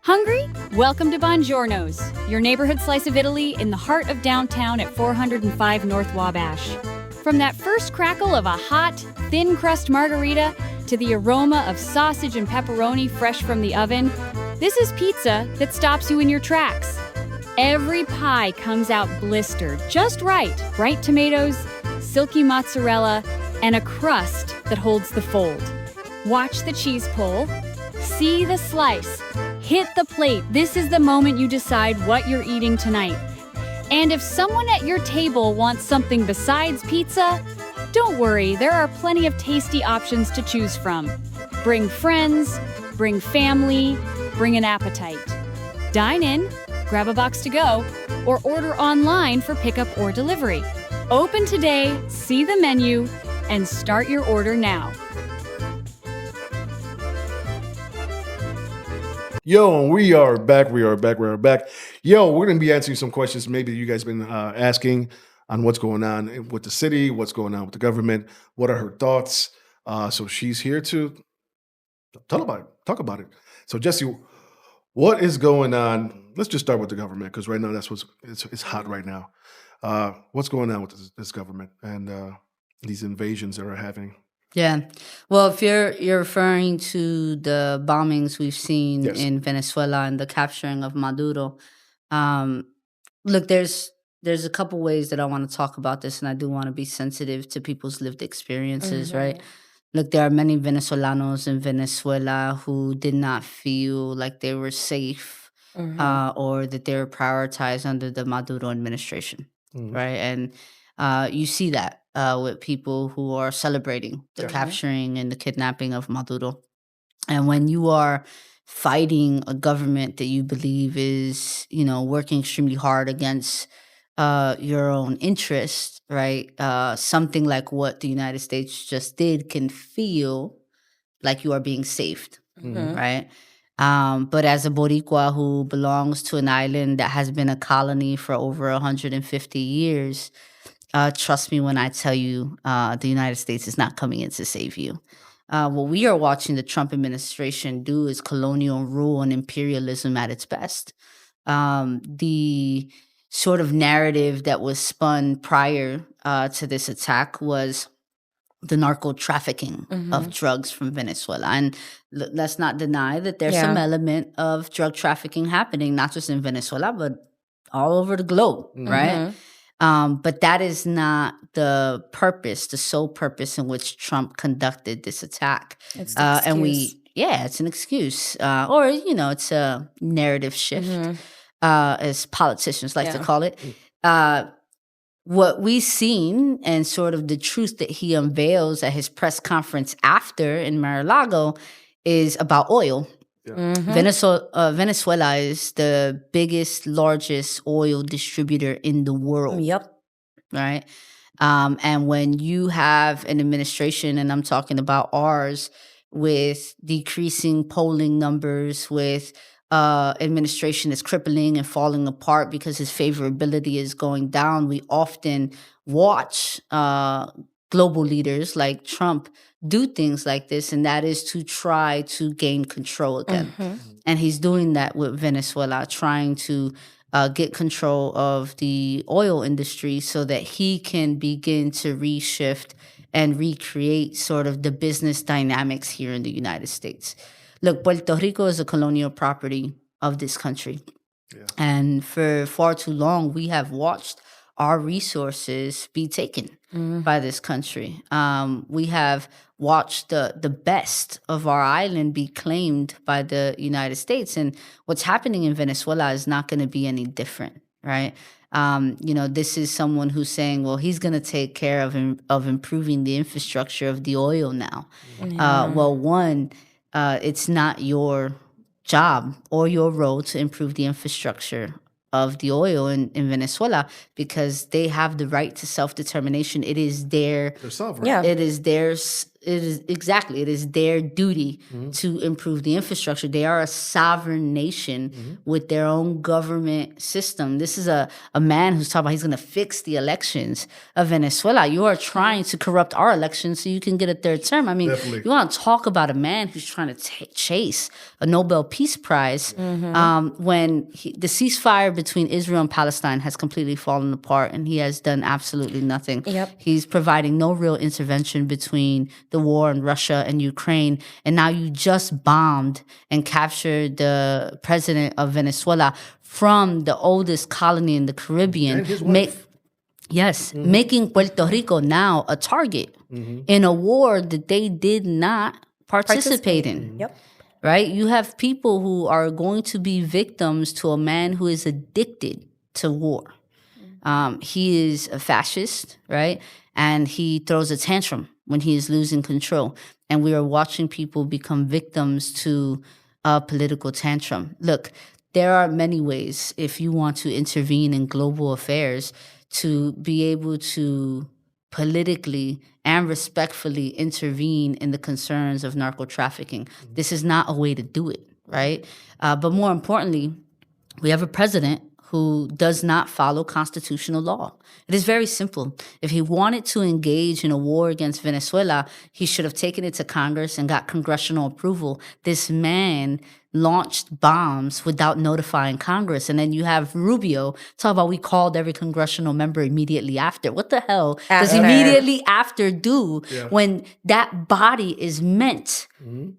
Hungry? Welcome to Buongiorno's, your neighborhood slice of Italy in the heart of downtown at 405 North Wabash. From that first crackle of a hot, thin crust margarita to the aroma of sausage and pepperoni fresh from the oven, this is pizza that stops you in your tracks. Every pie comes out blistered, just right. Bright tomatoes, silky mozzarella, and a crust that holds the fold. Watch the cheese pull. See the slice. Hit the plate. This is the moment you decide what you're eating tonight. And if someone at your table wants something besides pizza, don't worry, there are plenty of tasty options to choose from. Bring friends, bring family, bring an appetite. Dine in, grab a box to go, or order online for pickup or delivery. Open today, see the menu, and start your order now. Yo, we are back. Yo, we're going to be answering some questions maybe you guys been asking on what's going on with the city, what's going on with the government, what are her thoughts. So she's here to talk about it. So Jessie, what is going on? Let's just start with the government because right now that's it's hot right now. What's going on with this government and these invasions that are happening? Yeah. Well, if you're referring to the bombings we've seen Yes. in Venezuela and the capturing of Maduro, look, there's a couple ways that I want to talk about this, and I do want to be sensitive to people's lived experiences, right? Look, there are many Venezolanos in Venezuela who did not feel like they were safe or that they were prioritized under the Maduro administration, right? And you see that with people who are celebrating the capturing and the kidnapping of Maduro. And when you are fighting a government that you believe is, working extremely hard against your own interests, right? Something like what the United States just did can feel like you are being saved, right? But as a Boricua who belongs to an island that has been a colony for over 150 years, trust me when I tell you the United States is not coming in to save you. What we are watching the Trump administration do is colonial rule and imperialism at its best. The sort of narrative that was spun prior to this attack was the narco trafficking of drugs from Venezuela. And let's not deny that there's some element of drug trafficking happening, not just in Venezuela, but all over the globe, right? But that is not the sole purpose in which Trump conducted this attack. It's an excuse. It's an excuse. Or, it's a narrative shift, as politicians like to call it. What we've seen and sort of the truth that he unveils at his press conference after in Mar-a-Lago is about oil. Venezuela is the biggest, largest oil distributor in the world. Yep. Right? And when you have an administration, and I'm talking about ours, with decreasing polling numbers, with administration that's crippling and falling apart because his favorability is going down, we often watch global leaders like Trump do things like this, and that is to try to gain control again. And he's doing that with Venezuela, trying to get control of the oil industry so that he can begin to reshift and recreate sort of the business dynamics here in the United States. Look, Puerto Rico is a colonial property of this country. And for far too long, we have watched our resources be taken by this country. We have watched the best of our island be claimed by the United States. And what's happening in Venezuela is not going to be any different, right? This is someone who's saying, well, he's going to take care of improving the infrastructure of the oil now. It's not your job or your role to improve the infrastructure of the oil in Venezuela, because they have the right to self-determination. It is their sovereign. Yeah. It is their duty to improve the infrastructure. They are a sovereign nation with their own government system. This is a man who's talking about he's going to fix the elections of Venezuela. You are trying to corrupt our elections so you can get a third term. I mean, Definitely. you want to talk about a man who's trying to chase a Nobel Peace Prize when the ceasefire between Israel and Palestine has completely fallen apart, and he has done absolutely nothing. Yep. He's providing no real intervention between the war in Russia and Ukraine. And now you just bombed and captured the president of Venezuela from the oldest colony in the Caribbean. And his wife. Making Puerto Rico now a target in a war that they did not participate in. Yep. Right? You have people who are going to be victims to a man who is addicted to war. He is a fascist, right? And he throws a tantrum when he is losing control. And we are watching people become victims to a political tantrum. Look, there are many ways, if you want to intervene in global affairs, to be able to politically and respectfully intervene in the concerns of narco trafficking. This is not a way to do it, right? But more importantly, we have a president who does not follow constitutional law. It is very simple. If he wanted to engage in a war against Venezuela, he should have taken it to Congress and got congressional approval. This man launched bombs without notifying Congress. And then you have Rubio talk about we called every congressional member immediately after. What the hell does immediately after do when that body is meant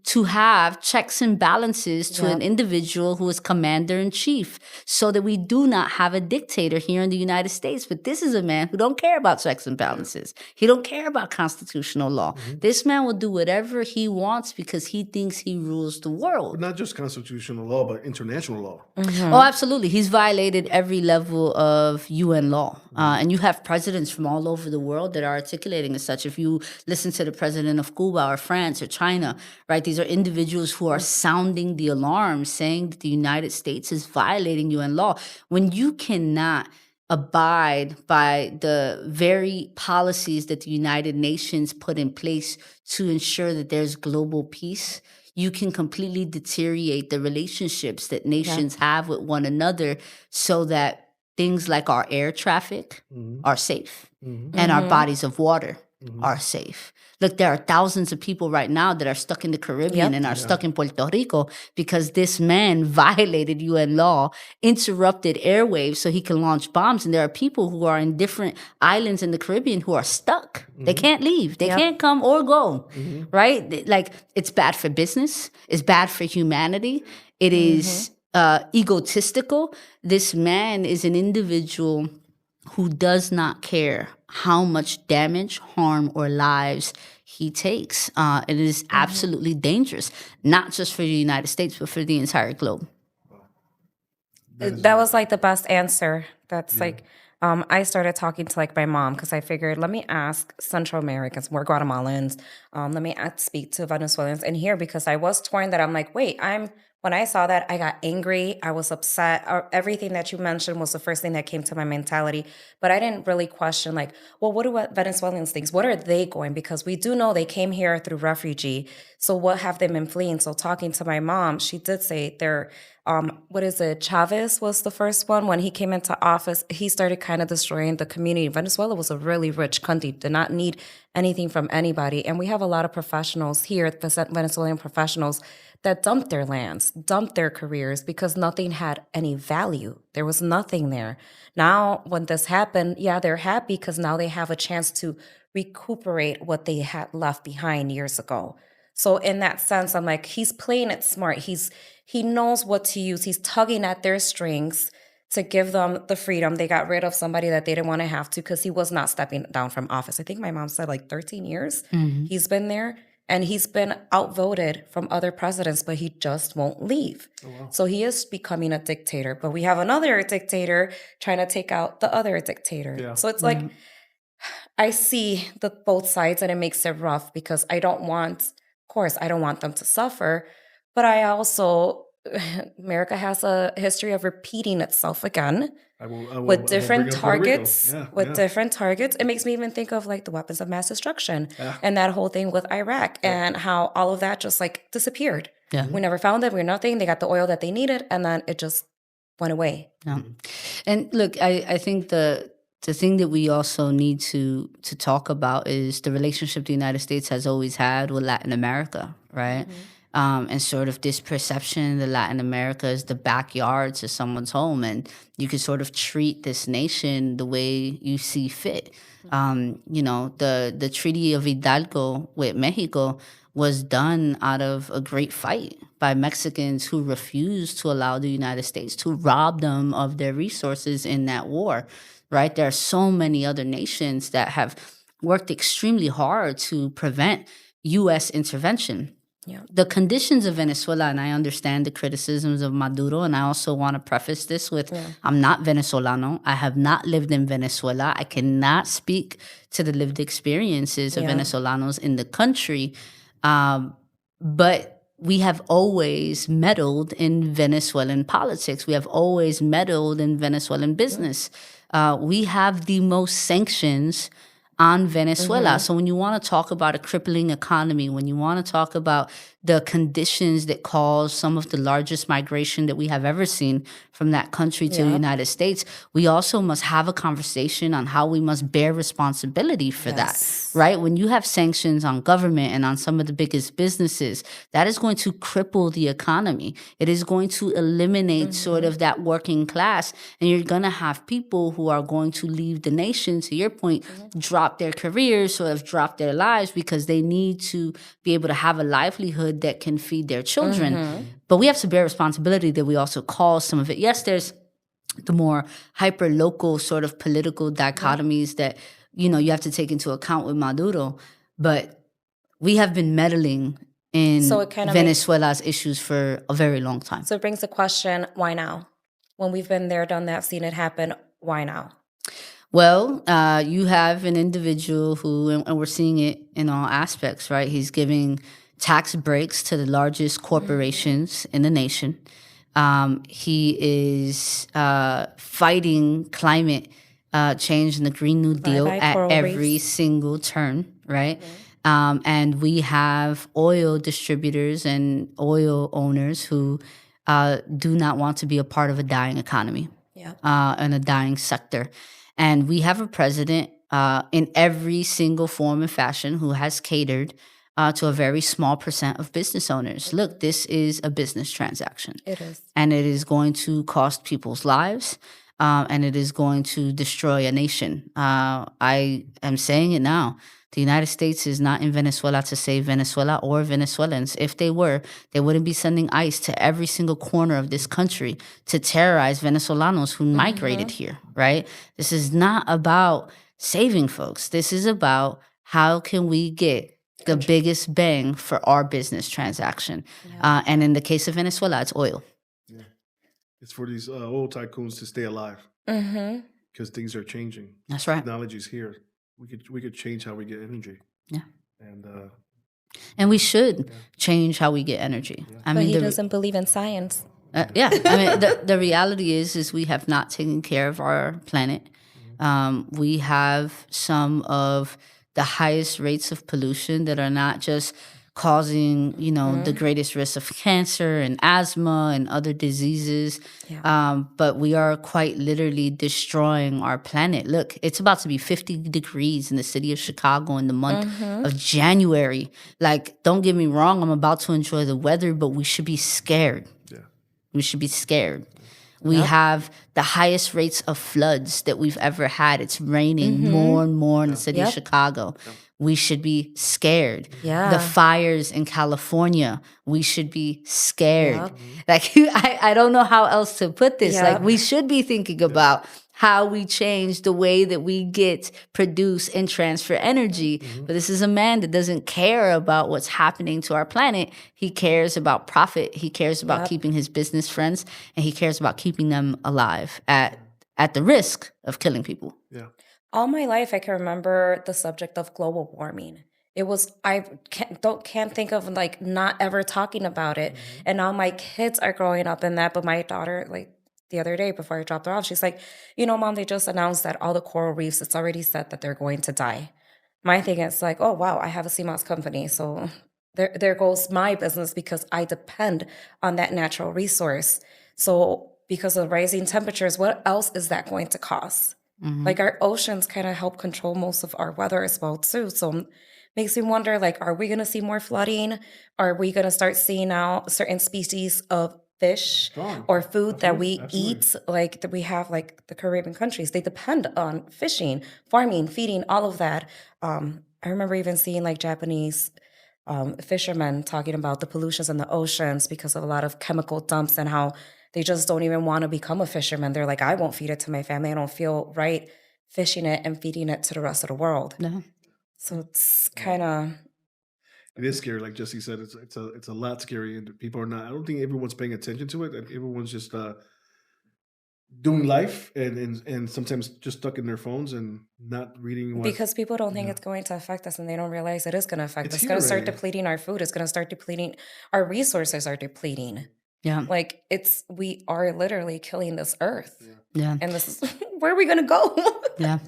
to have checks and balances to an individual who is commander-in-chief, so that we do not have a dictator here in the United States? But this is a man who don't care about checks and balances. He don't care about constitutional law. This man will do whatever he wants because he thinks he rules the world. But not just constitutional law, but international law. Oh, absolutely. He's violated every level of UN law. And you have presidents from all over the world that are articulating as such. If you listen to the president of Cuba or France or China, right, these are individuals who are sounding the alarm, saying that the United States is violating UN law. When you cannot abide by the very policies that the United Nations put in place to ensure that there's global peace, you can completely deteriorate the relationships that nations have with one another, so that things like our air traffic are safe and our bodies of water are safe. Look, there are thousands of people right now that are stuck in the Caribbean and are stuck in Puerto Rico because this man violated UN law, interrupted airwaves so he can launch bombs. And there are people who are in different islands in the Caribbean who are stuck. They can't leave. They can't come or go, right? Like, it's bad for business. It's bad for humanity. It is egotistical. This man is an individual who does not care how much damage, harm, or lives he takes. It is absolutely dangerous, not just for the United States, but for the entire globe. That was like the best answer. That's like, I started talking to like my mom because I figured, let me ask Central Americans, we're Guatemalans, let me speak to Venezuelans in here, because I was torn that I'm like, wait, when I saw that, I got angry. I was upset. Everything that you mentioned was the first thing that came to my mentality. But I didn't really question, like, well, what do Venezuelans think? What are they going? Because we do know they came here through refugee. So what have they been fleeing? So talking to my mom, she did say they're, Chavez was the first one. When he came into office, he started kind of destroying the community. Venezuela was a really rich country, did not need anything from anybody. And we have a lot of professionals here, Venezuelan professionals, that dumped their lands, dumped their careers because nothing had any value. There was nothing there. Now, when this happened, they're happy because now they have a chance to recuperate what they had left behind years ago. So in that sense, I'm like, he's playing it smart. He knows what to use. He's tugging at their strings to give them the freedom. They got rid of somebody that they didn't want to have to because he was not stepping down from office. I think my mom said like 13 years he's been there. And he's been outvoted from other presidents, but he just won't leave. Oh, wow. So he is becoming a dictator. But we have another dictator trying to take out the other dictator. Yeah. So it's like, I see the both sides, and it makes it rough because I don't want them to suffer. But I also, America has a history of repeating itself again. With different targets. Different targets. It makes me even think of like the weapons of mass destruction and that whole thing with Iraq and how all of that just like disappeared. Yeah. We never found it. We were nothing. They got the oil that they needed, and then it just went away. Yeah. And look, I think the thing that we also need to talk about is the relationship the United States has always had with Latin America, right? And sort of this perception that Latin America is the backyard to someone's home, and you can sort of treat this nation the way you see fit. The Treaty of Hidalgo with Mexico was done out of a great fight by Mexicans who refused to allow the United States to rob them of their resources in that war, right? There are so many other nations that have worked extremely hard to prevent U.S. intervention. Yeah. The conditions of Venezuela, and I understand the criticisms of Maduro, and I also want to preface this with, I'm not Venezolano. I have not lived in Venezuela. I cannot speak to the lived experiences of Venezolanos in the country. But we have always meddled in Venezuelan politics. We have always meddled in Venezuelan business. We have the most sanctions on Venezuela. So when you want to talk about a crippling economy, when you want to talk about the conditions that cause some of the largest migration that we have ever seen from that country to the United States, we also must have a conversation on how we must bear responsibility for that, right? When you have sanctions on government and on some of the biggest businesses, that is going to cripple the economy. It is going to eliminate sort of that working class, and you're going to have people who are going to leave the nation, to your point, drop their careers, sort of drop their lives because they need to be able to have a livelihood that can feed their children. But we have to bear responsibility that we also cause some of it. Yes, there's the more hyper-local sort of political dichotomies that, you have to take into account with Maduro. But we have been meddling in Venezuela's issues for a very long time. So it brings the question, why now? When we've been there, done that, seen it happen, why now? Well, you have an individual who, and we're seeing it in all aspects, right? He's giving tax breaks to the largest corporations in the nation. He is fighting climate change and the Green New Deal at every single turn, right? And we have oil distributors and oil owners who do not want to be a part of a dying economy and a dying sector. And we have a president in every single form and fashion who has catered to a very small percent of business owners. Look, this is a business transaction. It is. And it is going to cost people's lives, and it is going to destroy a nation. I am saying it now. The United States is not in Venezuela to save Venezuela or Venezuelans. If they were, they wouldn't be sending ICE to every single corner of this country to terrorize Venezolanos who migrated here, right? This is not about saving folks. This is about how can we get the biggest bang for our business transaction. And in the case of Venezuela, it's oil. Yeah. It's for these oil tycoons to stay alive because things are changing. That's right. Technology's here. We could change how we get energy. Yeah. And we should change how we get energy. Yeah. I mean, he doesn't believe in science. Yeah. I mean, the reality is we have not taken care of our planet. We have some of the highest rates of pollution that are not just causing, the greatest risk of cancer and asthma and other diseases. Yeah. But we are quite literally destroying our planet. Look, it's about to be 50 degrees in the city of Chicago in the month of January. Like, don't get me wrong, I'm about to enjoy the weather, but we should be scared. Yeah. We should be scared. We have the highest rates of floods that we've ever had. It's raining more and more in the city of Chicago. we should be scared. Yeah. The fires in California, we should be scared. Yep. Like, I don't know how else to put this. Yep. Like, we should be thinking about how we change the way that we get, produce, and transfer energy. But this is a man that doesn't care about what's happening to our planet. He cares about profit. He cares about keeping his business friends, and he cares about keeping them alive at the risk of killing people. Yeah. All my life, I can remember the subject of global warming. It was, I can't think of like not ever talking about it. And now my kids are growing up in that. But my daughter, like the other day before I dropped her off, she's like, Mom, they just announced that all the coral reefs, it's already said that they're going to die. My thing is like, oh, wow, I have a sea moss company. So there goes my business because I depend on that natural resource. So because of rising temperatures, what else is that going to cause? Like our oceans kind of help control most of our weather as well too. So makes me wonder, like, are we going to see more flooding? Are we going to start seeing now certain species of fish or food that we eat? Like that we have, like the Caribbean countries, they depend on fishing, farming, feeding, all of that. I remember even seeing like Japanese fishermen talking about the pollutions in the oceans because of a lot of chemical dumps and how they just don't even want to become a fisherman. They're like, I won't feed it to my family. I don't feel right fishing it and feeding it to the rest of the world. No. So it's kind of... It is scary, like Jessie said. It's a lot scary, and people are not. I don't think everyone's paying attention to it. And everyone's just doing life, and sometimes just stuck in their phones and not reading. Because people don't think it's going to affect us, and they don't realize it is going to affect us. It's going to start depleting our food. It's going to start depleting our resources. Are depleting. Yeah. Like we are literally killing this earth. Yeah. And this is where are we going to go? Yeah.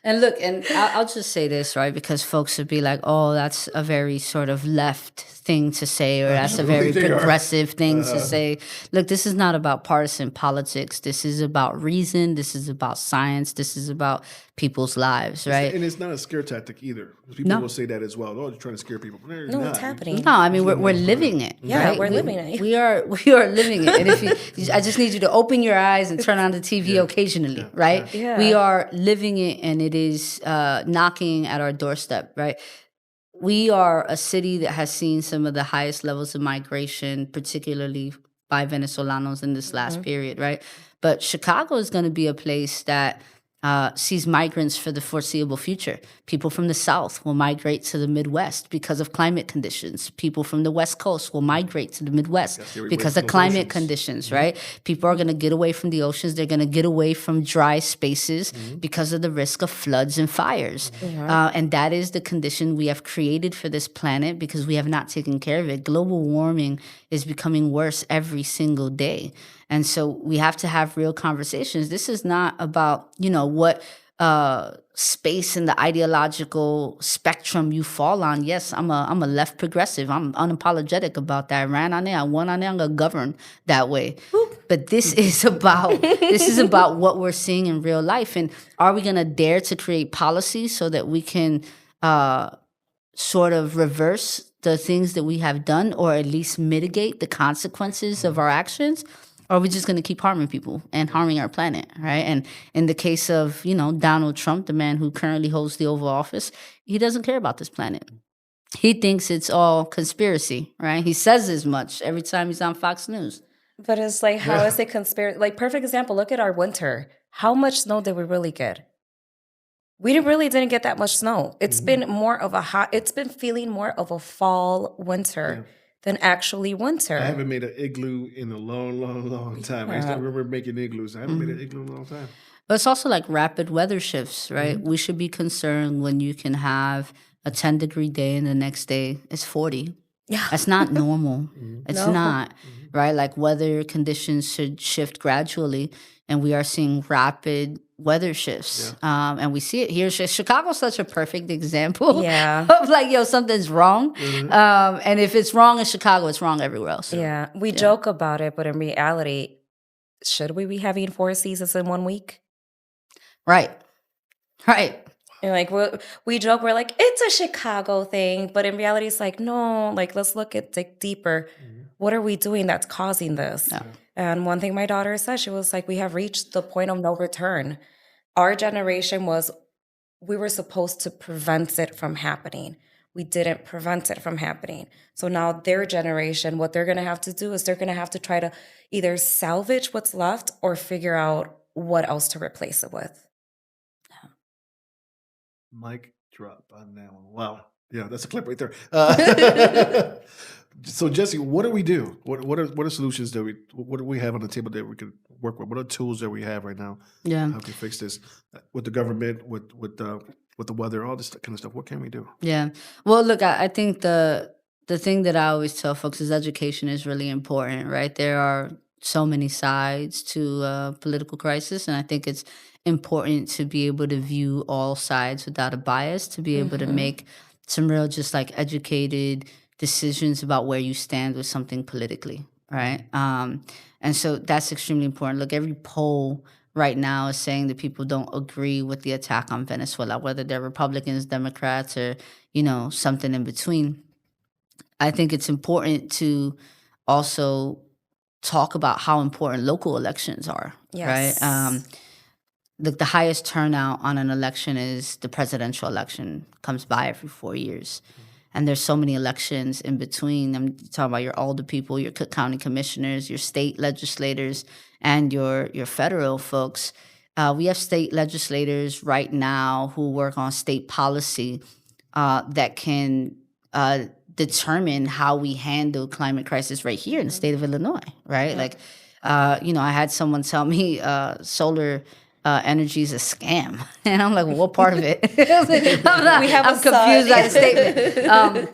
And look, and I'll just say this, right? Because folks would be like, oh, that's a very sort of left thing to say, or that's a very progressive thing to say. Look, this is not about partisan politics. This is about reason. This is about science. This is about people's lives, right? And it's not a scare tactic either. People will say that as well. Oh, you're trying to scare people. No, it's happening. No, I mean we're living it. Yeah, right? we're living it. We are living it. And if I just need you to open your eyes and turn on the TV occasionally, right? Yeah. We are living it, and it is knocking at our doorstep, right? We are a city that has seen some of the highest levels of migration, particularly by Venezolanos in this last period, right? But Chicago is going to be a place that sees migrants for the foreseeable future. People from the South will migrate to the Midwest because of climate conditions. People from the West Coast will migrate to the Midwest because of climate conditions, right? People are going to get away from the oceans. They're going to get away from dry spaces because of the risk of floods and fires. And that is the condition we have created for this planet because we have not taken care of it. Global warming is becoming worse every single day. And so we have to have real conversations. This is not about, what space in the ideological spectrum you fall on. Yes, I'm a left progressive. I'm unapologetic about that. I ran on there. I won on there. I'm going to govern that way. But this is about what we're seeing in real life. And are we going to dare to create policy so that we can sort of reverse the things that we have done, or at least mitigate the consequences of our actions? Or are we just going to keep harming people and harming our planet, right? And in the case of, Donald Trump, the man who currently holds the Oval Office, he doesn't care about this planet. He thinks it's all conspiracy, right? He says as much every time he's on Fox News. But it's like, how is it conspiracy? Like, perfect example, look at our winter. How much snow did we really get? We really didn't get that much snow. It's been more of it's been feeling more of a fall winter. Than actually winter. I haven't made an igloo in a long, long, long time. I used to remember making igloos. I haven't made an igloo in a long time. But it's also like rapid weather shifts, right? We should be concerned when you can have a 10-degree day and the next day it's 40. Yeah. That's not normal. It's not, right? Like weather conditions should shift gradually, and we are seeing rapid weather shifts. And we see it here. Chicago's such a perfect example of like, something's wrong. And if it's wrong in Chicago, it's wrong everywhere else. Yeah. We joke about it, but in reality, should we be having 4 seasons in 1 week? Right. And like we joke, we're like, it's a Chicago thing. But in reality, it's like, no, like, let's dig deeper. What are we doing that's causing this? Yeah. And one thing my daughter said, she was like, we have reached the point of no return. Our generation was we were supposed to prevent it from happening. We didn't prevent it from happening. So now their generation, what they're going to have to do is they're going to have to try to either salvage what's left or figure out what else to replace it with. Mic drop on that one. Wow. Yeah, that's a clip right there. So Jessie, what do we do? What are solutions what do we have on the table that we could work with? What are tools that we have right now? Yeah. How can we fix this with the government, with the weather, all this kind of stuff? What can we do? Yeah. Well, look, I think the thing that I always tell folks is education is really important, right? There are so many sides to political crisis, and I think it's important to be able to view all sides without a bias, to be able to make some real just like educated decisions about where you stand with something politically, right? And so that's extremely important. Look, every poll right now is saying that people don't agree with the attack on Venezuela, whether they're Republicans, Democrats, or, something in between. I think it's important to also talk about how important local elections are, Yes. right? The highest turnout on an election is the presidential election, comes by every 4 years. And there's so many elections in between. I'm talking about your older people, your Cook County commissioners, your state legislators, and your federal folks. We have state legislators right now who work on state policy that can determine how we handle climate crisis right here in the state of Illinois, right? Yeah. Like, I had someone tell me solar energy is a scam. And I'm like, well, what part of it? I'm confused by the statement.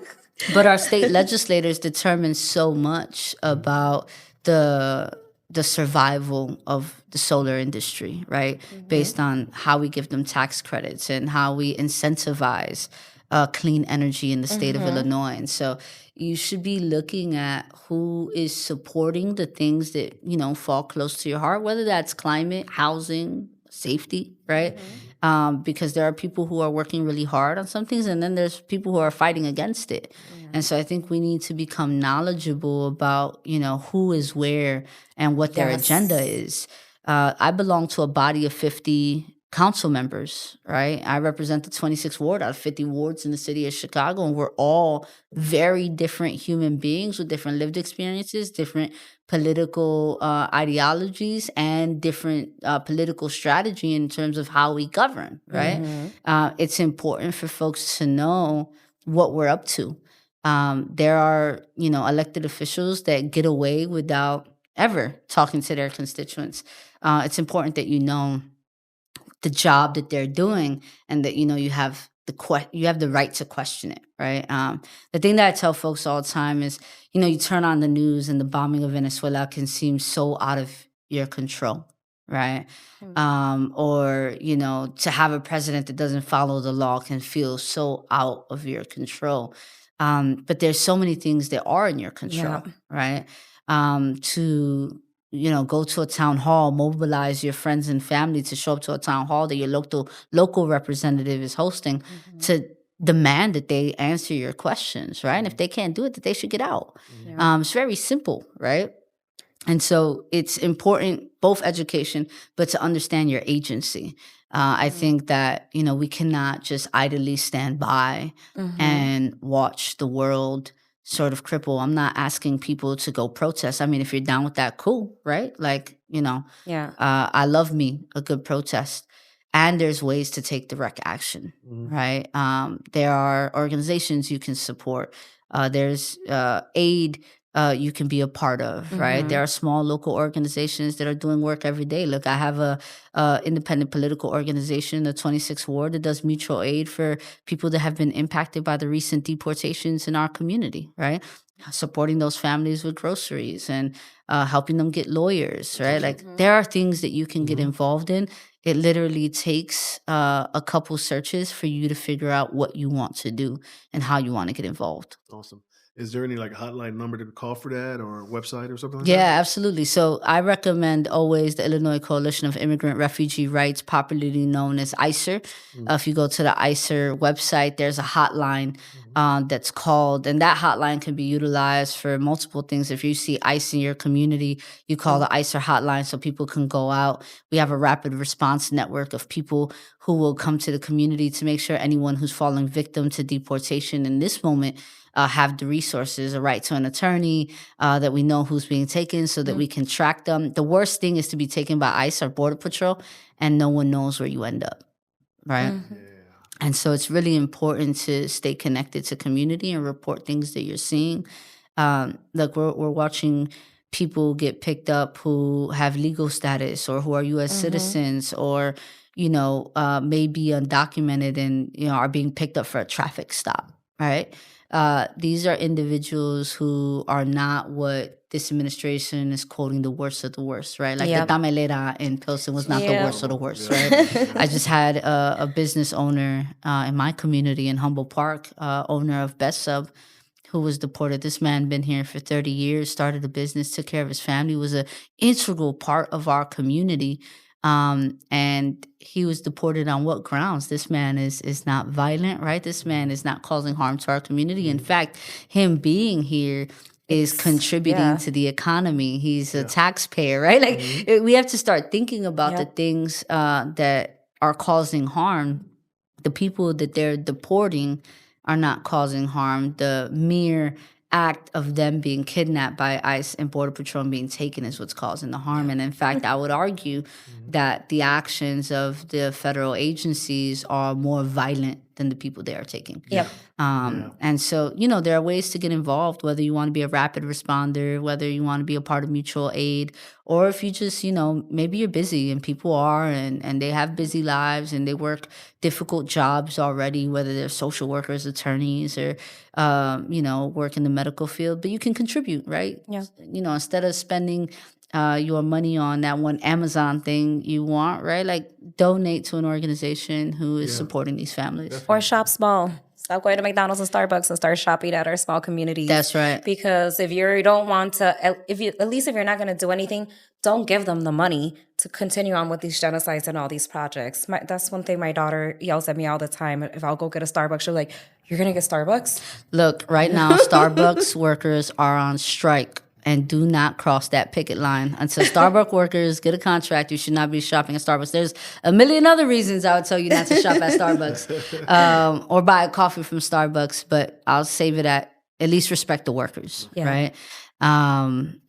But our state legislators determine so much about the survival of the solar industry, right? Based on how we give them tax credits and how we incentivize clean energy in the state of Illinois. And so you should be looking at who is supporting the things that, fall close to your heart, whether that's climate, housing, safety, right? Because there are people who are working really hard on some things, and then there's people who are fighting against it. And so I think we need to become knowledgeable about, who is where and what their agenda is. I belong to a body of 50 council members, right? I represent the 26th ward out of 50 wards in the city of Chicago, and we're all very different human beings with different lived experiences, different political ideologies, and different political strategy in terms of how we govern, right? It's important for folks to know what we're up to. There are, elected officials that get away without ever talking to their constituents. It's important that you know the job that they're doing, and that you have the right to question it, right? The thing that I tell folks all the time is, you turn on the news and the bombing of Venezuela can seem so out of your control, right? Or to have a president that doesn't follow the law can feel so out of your control. But there's so many things that are in your control, right? To go to a town hall, mobilize your friends and family to show up to a town hall that your local representative is hosting, to demand that they answer your questions, right? And if they can't do it, that they should get out. It's very simple, right? And so it's important, both education, but to understand your agency. I think that, we cannot just idly stand by and watch the world sort of cripple. I'm not asking people to go protest. I mean, if you're down with that, cool, right? Like, I love me a good protest. And there's ways to take direct action, right? There are organizations you can support. There's aid you can be a part of, right? There are small local organizations that are doing work every day. Look, I have a independent political organization, the 26th ward, that does mutual aid for people that have been impacted by the recent deportations in our community, right? Supporting those families with groceries and helping them get lawyers, right? Like, there are things that you can get involved in. It literally takes a couple searches for you to figure out what you want to do and how you want to get involved. Awesome. Is there any hotline number to call for that, or website or something like that? Yeah, absolutely. So I recommend always the Illinois Coalition of Immigrant Refugee Rights, popularly known as ICER. If you go to the ICER website, there's a hotline that's called, and that hotline can be utilized utilized for multiple things. If you see ICE in your community, you call the ICE hotline so people can go out. We have a rapid response network of people who will come to the community to make sure anyone who's falling victim to deportation in this moment have the resources, a right to an attorney, that we know who's being taken so that we can track them. The worst thing is to be taken by ICE or Border Patrol and no one knows where you end up, right? And so it's really important to stay connected to community and report things that you're seeing. Look, we're watching people get picked up who have legal status or who are U.S. citizens or, may be undocumented and, are being picked up for a traffic stop, right? These are individuals who are not what this administration is quoting the worst of the worst, right? Like the tamelera in Pilsen was not the worst of the worst, right? I just had a business owner in my community in Humboldt Park, owner of Best Sub, who was deported. This man been here for 30 years, started a business, took care of his family, was an integral part of our community. And he was deported on what grounds? This man is not violent, right? This man is not causing harm to our community. In fact, him being here is contributing to the economy. He's a taxpayer, right? Like we have to start thinking about the things that are causing harm. The people that they're deporting are not causing harm. The mere act of them being kidnapped by ICE and Border Patrol and being taken is what's causing the harm. And in fact, I would argue that the actions of the federal agencies are more violent than the people they are taking. And so, there are ways to get involved, whether you want to be a rapid responder, whether you want to be a part of mutual aid, or if you just, maybe you're busy and people are, and they have busy lives and they work difficult jobs already, whether they're social workers, attorneys, or, work in the medical field, but you can contribute, right? Instead of spending your money on that one Amazon thing you want, right? Like donate to an organization who is supporting these families. Or shop small. Stop going to McDonald's and Starbucks and start shopping at our small communities. That's right. Because if you don't want to, if you're not going to do anything, don't give them the money to continue on with these genocides and all these projects. That's one thing my daughter yells at me all the time. If I'll go get a Starbucks, she'll like, "You're going to get Starbucks?" Look, right now, Starbucks workers are on strike. And do not cross that picket line. Until Starbucks workers get a contract, you should not be shopping at Starbucks. There's a million other reasons I would tell you not to shop at Starbucks or buy a coffee from Starbucks, but I'll save it at least respect the workers, right? And,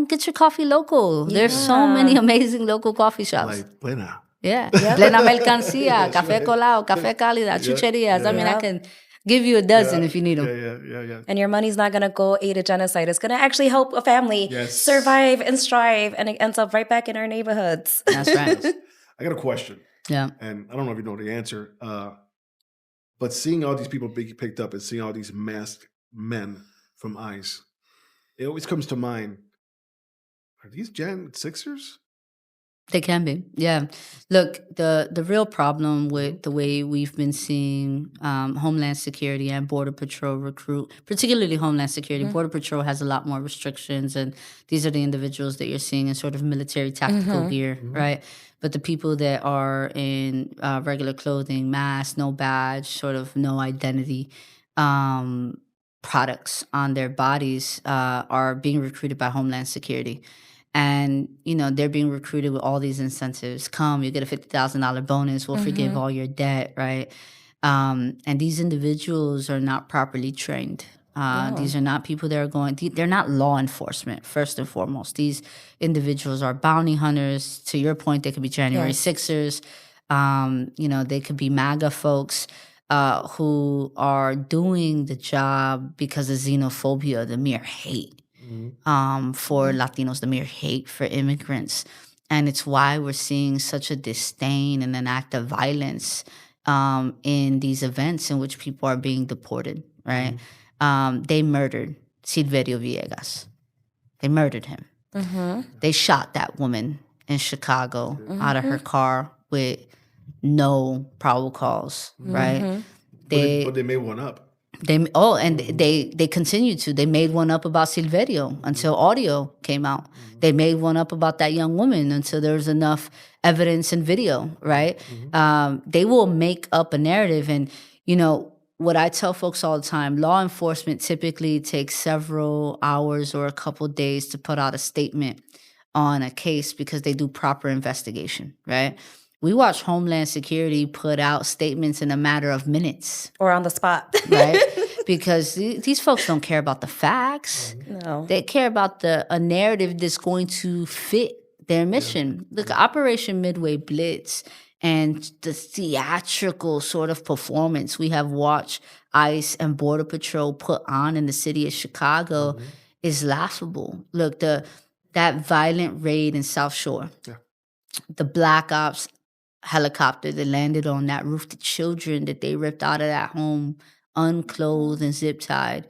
get your coffee local. There's so many amazing local coffee shops. Like Plena. Yeah. Plena Mercancía, Café Colado, Café Cálida, Chucherías. I mean, I can give you a dozen if you need them. Yeah. And your money's not going to go aid a genocide. It's going to actually help a family survive and strive, and it ends up right back in our neighborhoods. That's right. I got a question. Yeah. And I don't know if you know the answer, but seeing all these people being picked up and seeing all these masked men from ICE, it always comes to mind, are these Jan Sixers? They can be, yeah. Look, the real problem with the way we've been seeing Homeland Security and Border Patrol recruit, particularly Homeland Security, Border Patrol has a lot more restrictions, and these are the individuals that you're seeing in sort of military tactical gear, right? But the people that are in regular clothing, mask, no badge, sort of no identity products on their bodies are being recruited by Homeland Security. And, they're being recruited with all these incentives. Come, you get a $50,000 bonus. We'll forgive all your debt, right? And these individuals are not properly trained. These are not people that are they're not law enforcement, first and foremost. These individuals are bounty hunters. To your point, they could be January Sixers. They could be MAGA folks who are doing the job because of xenophobia, the mere hate. For Latinos, the mere hate for immigrants. And it's why we're seeing such a disdain and an act of violence in these events in which people are being deported, right? They murdered Silverio Villegas. They murdered him. They shot that woman in Chicago out of her car with no probable cause, right? But they made one up. They continued to. They made one up about Silverio until audio came out. They made one up about that young woman until there was enough evidence and video, right? They will make up a narrative. And, what I tell folks all the time, law enforcement typically takes several hours or a couple days to put out a statement on a case because they do proper investigation, right? We watch Homeland Security put out statements in a matter of minutes. Or on the spot. Right? Because these folks don't care about the facts. No. They care about a narrative that's going to fit their mission. Look, Operation Midway Blitz and the theatrical sort of performance we have watched ICE and Border Patrol put on in the city of Chicago is laughable. Look, that violent raid in South Shore, the Black Ops helicopter that landed on that roof, the children that they ripped out of that home, unclothed and zip-tied,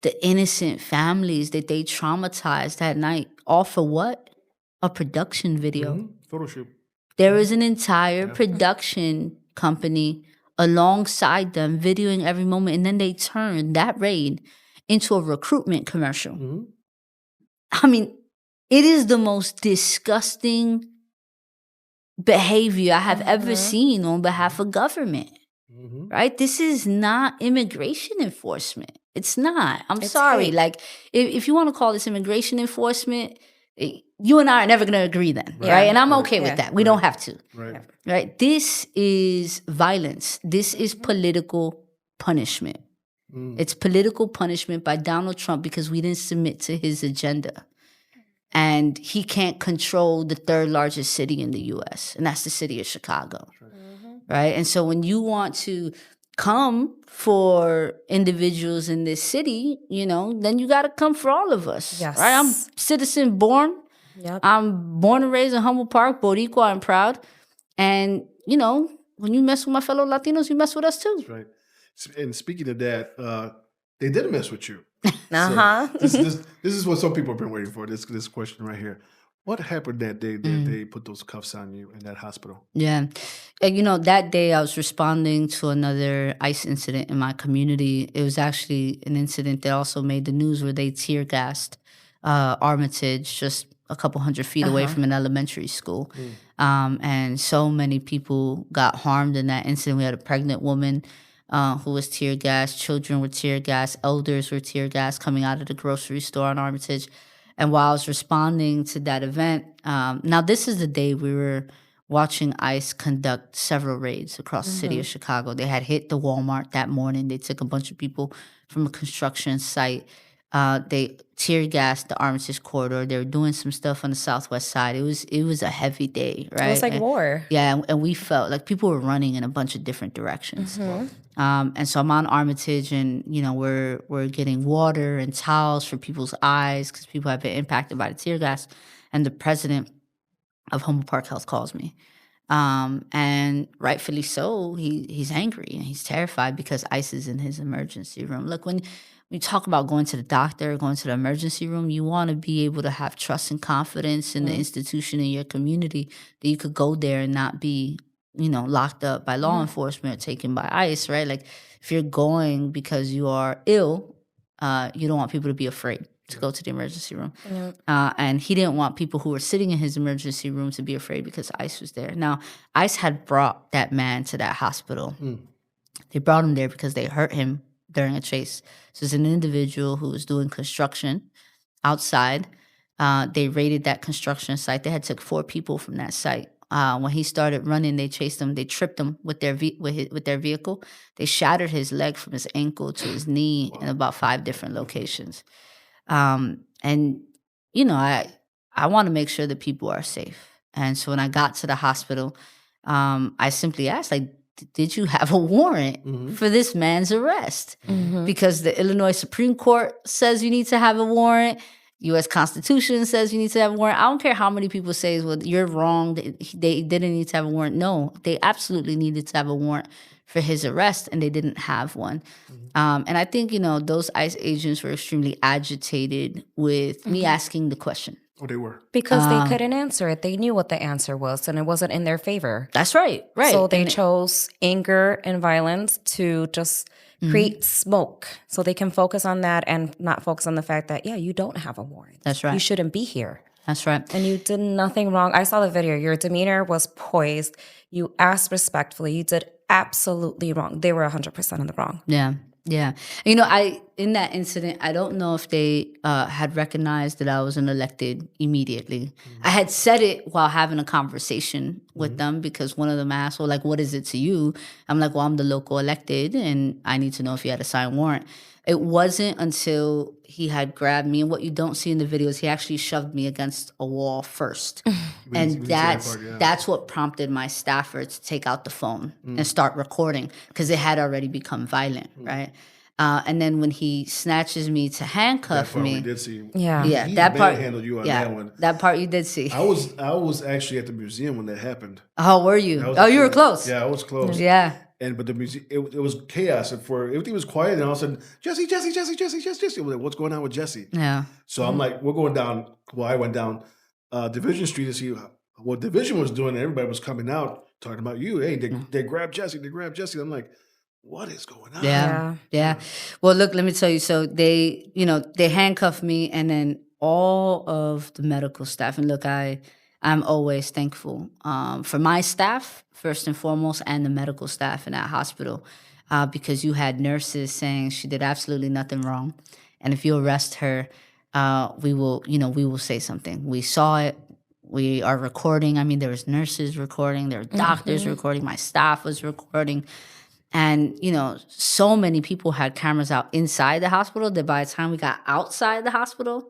the innocent families that they traumatized that night, all for what? A production video. Photo shoot. There is an entire production company alongside them videoing every moment, and then they turn that raid into a recruitment commercial. I mean, it is the most disgusting behavior I have ever seen on behalf of government. Right? This is not immigration enforcement. It's not. It's sorry. Hate. Like, if you want to call this immigration enforcement, you and I are never going to agree then, right? And I'm okay with that. We don't have to. Right? This is violence. This is political punishment. It's political punishment by Donald Trump because we didn't submit to his agenda. And he can't control the third largest city in the U.S., and that's the city of Chicago. Right? And so when you want to come for individuals in this city, then you got to come for all of us. Yes. Right? I'm citizen born. Yep. I'm born and raised in Humble Park, Boricua, I'm proud. And, when you mess with my fellow Latinos, you mess with us too. Right. And speaking of that, they did mess with you. Uh-huh. So this is what some people have been waiting for, this question right here. What happened that day that they put those cuffs on you in that hospital? Yeah. And, that day I was responding to another ICE incident in my community. It was actually an incident that also made the news where they tear gassed Armitage just a couple hundred feet away from an elementary school. And so many people got harmed in that incident. We had a pregnant woman who was tear gassed, children were tear gassed, elders were tear gassed coming out of the grocery store on Armitage. And while I was responding to that event, now this is the day we were watching ICE conduct several raids across the city of Chicago. They had hit the Walmart that morning. They took a bunch of people from a construction site. They tear gassed the Armitage corridor. They were doing some stuff on the southwest side. It was a heavy day, right? It was like war. Yeah, and we felt like people were running in a bunch of different directions. And so I'm on Armitage, and we're getting water and towels for people's eyes because people have been impacted by the tear gas. And the president of Humble Park Health calls me, and rightfully so. He's angry and he's terrified because ICE is in his emergency room. Look, when we talk about going to the doctor, going to the emergency room, you want to be able to have trust and confidence in the institution in your community that you could go there and not be, locked up by law enforcement or taken by ICE, right? Like, if you're going because you are ill, you don't want people to be afraid to go to the emergency room. And he didn't want people who were sitting in his emergency room to be afraid because ICE was there. Now, ICE had brought that man to that hospital. They brought him there because they hurt him during a chase. So it's an individual who was doing construction outside. They raided that construction site. They had took 4 people from that site. When he started running, they chased him. They tripped him with their vehicle. They shattered his leg from his ankle to his knee in about 5 different locations. And I want to make sure that people are safe. And so when I got to the hospital, I simply asked, like, did you have a warrant for this man's arrest? Because the Illinois Supreme Court says you need to have a warrant. U.S. Constitution says you need to have a warrant. I don't care how many people say, well, you're wrong. They didn't need to have a warrant. No, they absolutely needed to have a warrant for his arrest, and they didn't have one. And I think, those ICE agents were extremely agitated with me asking the question. Oh, they were. Because they couldn't answer it. They knew what the answer was, and it wasn't in their favor. That's right. So they chose anger and violence to just create smoke so they can focus on that and not focus on the fact that, you don't have a warrant. That's right. You shouldn't be here. That's right. And you did nothing wrong. I saw the video. Your demeanor was poised. You asked respectfully. You did absolutely wrong. They were 100% in the wrong. Yeah. Yeah. In that incident, I don't know if they had recognized that I was an elected immediately. I had said it while having a conversation with them because one of them asked, well, like, what is it to you? I'm like, well, I'm the local elected and I need to know if you had a signed warrant. It wasn't until he had grabbed me, and what you don't see in the video is he actually shoved me against a wall first. And that's what prompted my staffer to take out the phone and start recording because it had already become violent, right? And then when he snatches me to handcuff we me, did see. yeah, He that part manhandled you on that one. that part you did see. I was actually at the museum when that happened. Oh, were you? I was Oh, you were actually- close. Yeah, I was close. Yeah. But the music, it was chaos. And for everything was quiet, and all of a sudden, Jesse. I'm like, what's going on with Jesse? Yeah. So I'm like, we're going down. Well, I went down Division Street to see what Division was doing, and everybody was coming out talking about you. Hey, they grabbed Jesse. They grabbed Jesse. I'm like, what is going on? Yeah. Well, look, let me tell you. So they handcuffed me, and then all of the medical staff. And look, I'm always thankful for my staff, first and foremost, and the medical staff in that hospital, because you had nurses saying she did absolutely nothing wrong, and if you arrest her, we will say something. We saw it. We are recording. I mean, there was nurses recording. There were doctors recording. My staff was recording. And, so many people had cameras out inside the hospital that by the time we got outside the hospital,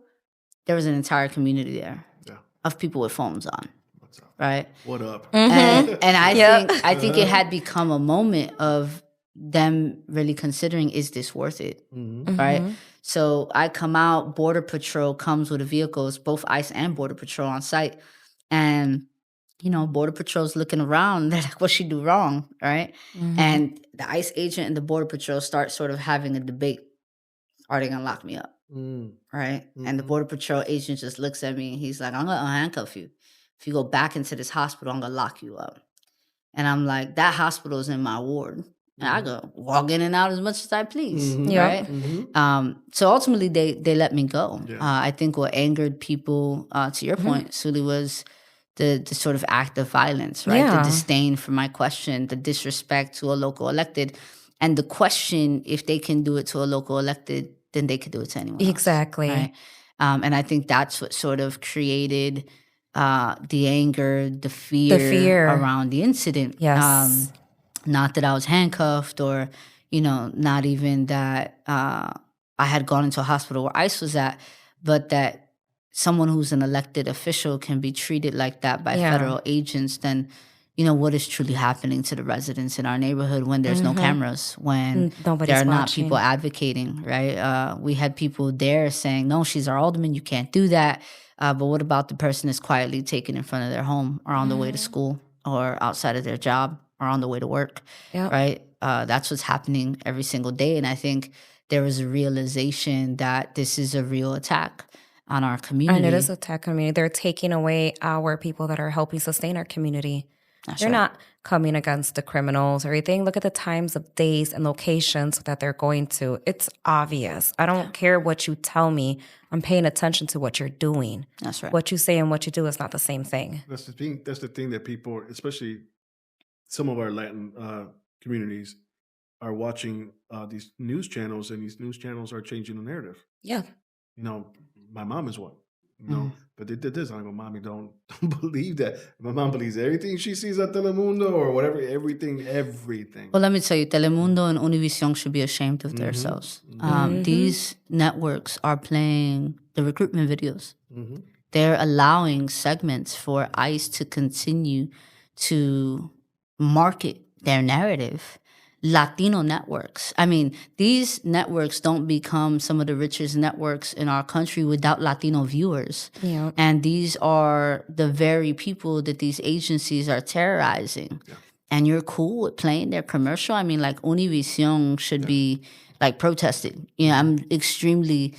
there was an entire community there of people with phones on. What's up? Right? What up? And I think it had become a moment of them really considering, is this worth it? Right? So I come out, Border Patrol comes with the vehicles, both ICE and Border Patrol on site. And, Border Patrol's looking around. They're like, what'd she do wrong? Right? And the ICE agent and the Border Patrol start sort of having a debate. Are they going to lock me up? Right? And the Border Patrol agent just looks at me and he's like, I'm going to handcuff you. If you go back into this hospital, I'm going to lock you up. And I'm like, that hospital is in my ward. And I go walk in and out as much as I please, right? So ultimately, they let me go. I think what angered people, to your point, SULI, was the sort of act of violence, right? The disdain for my question, the disrespect to a local elected, and the question, if they can do it to a local elected, then they could do it to anyone else. Exactly. Right? And I think that's what sort of created the anger, the fear around the incident. Yes. Not that I was handcuffed or, not even that I had gone into a hospital where ICE was at, but that someone who's an elected official can be treated like that by federal agents, then, what is truly happening to the residents in our neighborhood when there's no cameras, when Nobody's there are not watching. people advocating, right? We had people there saying, no, she's our alderman, you can't do that. But what about the person that's quietly taken in front of their home or on the way to school or outside of their job or on the way to work, right? That's what's happening every single day. And I think there was a realization that this is a real attack on our community. And it is a tech community. They're taking away our people that are helping sustain our community. They're not coming against the criminals or anything. Look at the times of days and locations that they're going to. It's obvious. I don't care what you tell me. I'm paying attention to what you're doing. That's right. What you say and what you do is not the same thing. That's the thing. That's the thing that people, especially some of our Latin communities, are watching these news channels, and these news channels are changing the narrative. Yeah. My mom is one. But they did this. I go, Mommy, don't believe that. My mom believes everything she sees at Telemundo or whatever. Everything. Well, let me tell you, Telemundo and Univision should be ashamed of themselves. These networks are playing the recruitment videos. They're allowing segments for ICE to continue to market their narrative. Latino networks. I mean, these networks don't become some of the richest networks in our country without Latino viewers. Yeah. And these are the very people that these agencies are terrorizing. And you're cool with playing their commercial? I mean, like, Univision should be, like, protested. I'm extremely,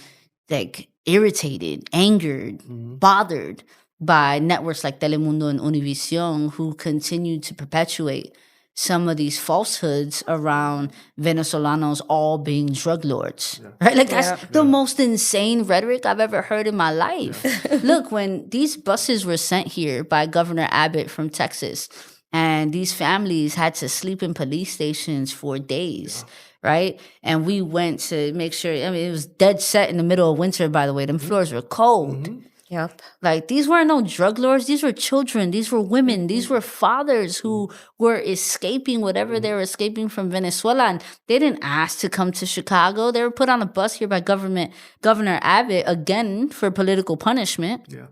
like, irritated, angered, bothered by networks like Telemundo and Univision who continue to perpetuate some of these falsehoods around Venezolanos all being drug lords, right? Like, that's the most insane rhetoric I've ever heard in my life. Look, when these buses were sent here by Governor Abbott from Texas, And these families had to sleep in police stations for days, right? And we went to make sure, I mean, it was dead set in the middle of winter, by the way. Them floors were cold. Yep. Like, these weren't no drug lords. These were children. These were women. These were fathers who were escaping whatever they were escaping from Venezuela. And they didn't ask to come to Chicago. They were put on a bus here by Governor Abbott, again, for political punishment. Yeah.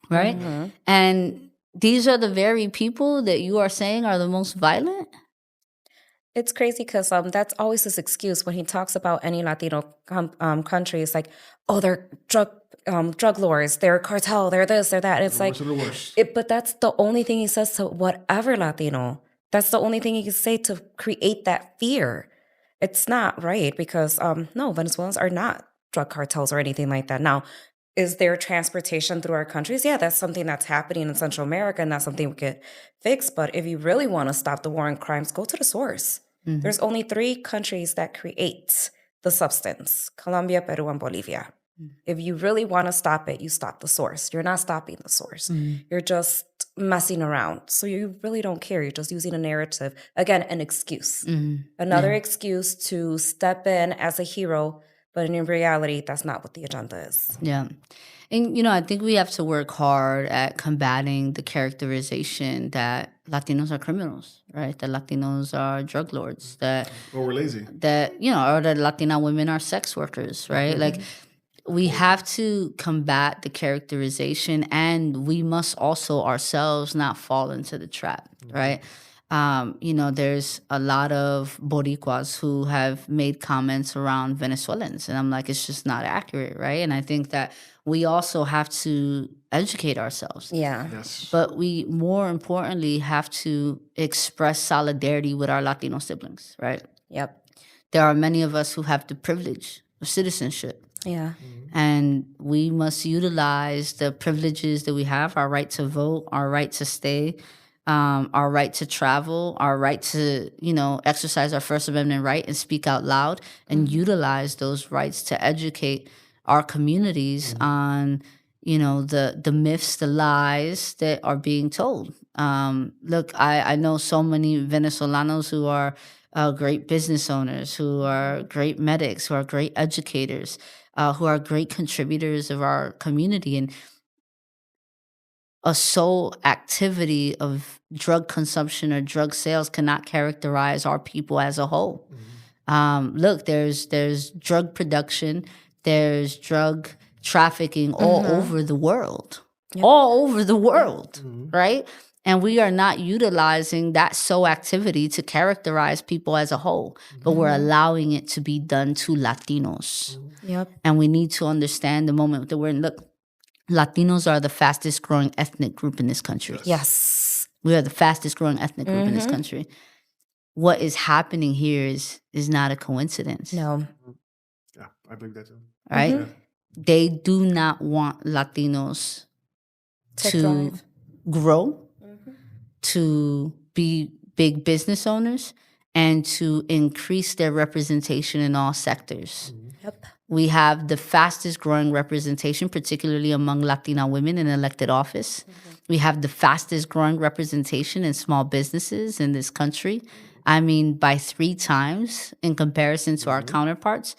Right? And these are the very people that you are saying are the most violent? It's crazy because that's always his excuse when he talks about any Latino countries, like, oh, they're drug lords, they're cartel, they're this, they're that. And it's like, but that's the only thing he says to whatever Latino. That's the only thing he can say to create that fear. It's not right because, no, Venezuelans are not drug cartels or anything like that. Now, is there transportation through our countries? Yeah, that's something that's happening in Central America, and that's something we could fix. But if you really want to stop the war on crimes, go to the source. There's only 3 countries that create the substance: Colombia, Peru, and Bolivia. If you really want to stop it, you stop the source. You're not stopping the source. You're just messing around. So you really don't care. You're just using a narrative. Again, an excuse. Another excuse to step in as a hero, but in reality, that's not what the agenda is. Yeah. And, I think we have to work hard at combating the characterization that Latinos are criminals, right? That Latinos are drug lords, that... Or we're lazy. That, or that Latina women are sex workers, right? Like, we have to combat the characterization, and we must also ourselves not fall into the trap, right? There's a lot of Boricuas who have made comments around Venezuelans, and I'm like, it's just not accurate, right? And I think that we also have to educate ourselves. Yeah. Yes. But we, more importantly, have to express solidarity with our Latino siblings, right? Yep. There are many of us who have the privilege of citizenship. Yeah. And we must utilize the privileges that we have, our right to vote, our right to stay, our right to travel, our right to, exercise our First Amendment right and speak out loud, and utilize those rights to educate our communities on, the myths, the lies that are being told. Look, I know so many Venezolanos who are great business owners, who are great medics, who are great educators, who are great contributors of our community. And a sole activity of drug consumption or drug sales cannot characterize our people as a whole. Look, there's drug production, there's drug trafficking all over the world, all over the world, right? And we are not utilizing that sole activity to characterize people as a whole, but we're allowing it to be done to Latinos. Yep. And we need to understand the moment that we're in. Look, Latinos are the fastest growing ethnic group in this country. Yes. We are the fastest growing ethnic group in this country. What is happening here is not a coincidence. No. Yeah, I believe that too. Right? They do not want Latinos to grow, to be big business owners, and to increase their representation in all sectors. Yep. We have the fastest growing representation, particularly among Latina women in elected office. We have the fastest growing representation in small businesses in this country. I mean, by 3 times in comparison to our counterparts.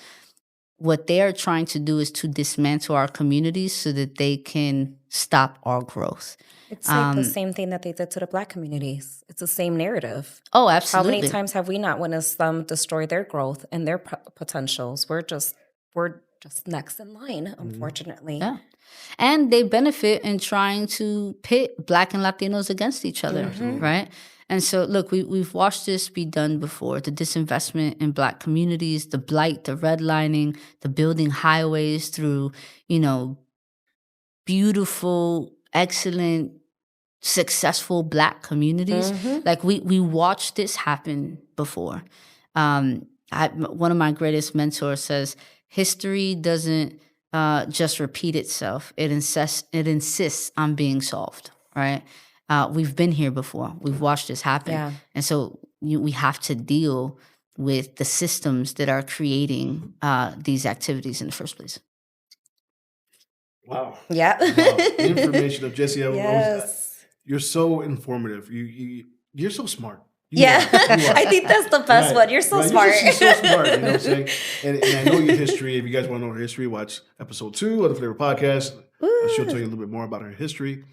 What they are trying to do is to dismantle our communities so that they can stop our growth. It's like the same thing that they did to the Black communities. It's the same narrative. Oh, absolutely. How many times have we not witnessed them destroy their growth and their potentials? We're just next in line, unfortunately. Yeah. And they benefit in trying to pit Black and Latinos against each other, right? And so, look, we've watched this be done before. The disinvestment in Black communities, the blight, the redlining, the building highways through, beautiful, excellent, successful Black communities. Like, we watched this happen before. One of my greatest mentors says, history doesn't just repeat itself. It insists on being solved, right? We've been here before. We've watched this happen. Yeah. And so we have to deal with the systems that are creating these activities in the first place. Wow. Yeah. The information of Jessie, Yes. you're so informative. You You're so smart. Yeah, You are. I think that's the best one. You're so smart. She's so smart. You know what I'm saying? And I know your history. If you guys want to know her history, watch episode 2 of the Flava Podcast. She'll tell you a little bit more about her history.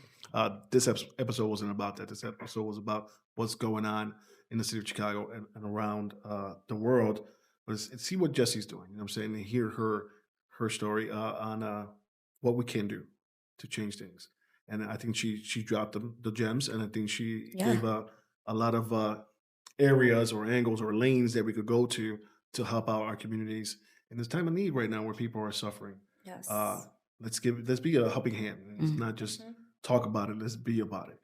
This episode wasn't about that. This episode was about what's going on in the city of Chicago and around the world. But see what Jessie's doing. You know what I'm saying? And hear her story on what we can do to change things. And I think she dropped the gems, and I think she gave a lot of areas or angles or lanes that we could go to help out our communities in this time of need right now where people are suffering. Yes. Let's be a helping hand. It's not just talk about it. Let's be about it.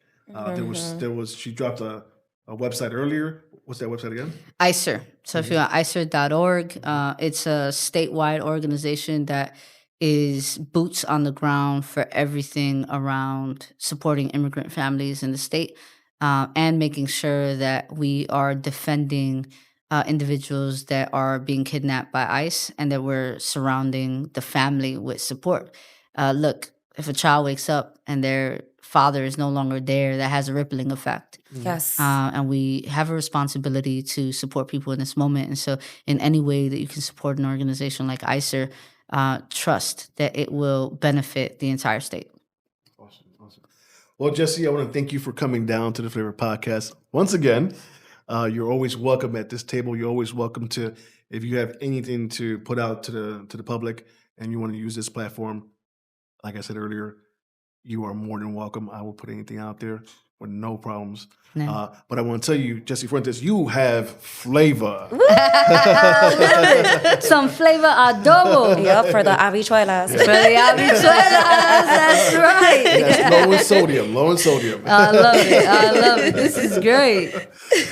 There was she dropped a website earlier. What's that website again? ICER. So if you want ICER.org, it's a statewide organization that is boots on the ground for everything around supporting immigrant families in the state and making sure that we are defending individuals that are being kidnapped by ICE and that we're surrounding the family with support. Look, if a child wakes up and their father is no longer there, that has a rippling effect. Yes. And we have a responsibility to support people in this moment. And so in any way that you can support an organization like ICER, trust that it will benefit the entire state. Awesome. Well, Jessie, I want to thank you for coming down to the Flava Podcast once again. You're always welcome at this table. You're always welcome to, if you have anything to put out to the public and you want to use this platform, like I said earlier, you are more than welcome. I will put anything out there with no problems. No. But I want to tell you, Jessie Fuentes, you have flavor. Some flavor adobo. Yep, for the habichuelas. For the habichuelas, that's right. That's low in sodium. I love it. This is great.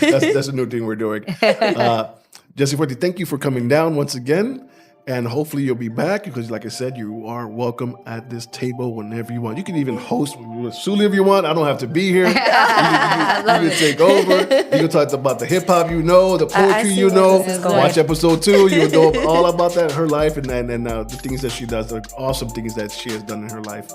That's a new thing we're doing. Jessie Fuentes, thank you for coming down once again. And hopefully you'll be back because, like I said, you are welcome at this table whenever you want. You can even host with SULI if you want. I don't have to be here. You can take over. You can talk about the hip hop you know, the poetry you know. Watch episode 2. You'll know all about that, her life, and the things that she does, the awesome things that she has done in her life.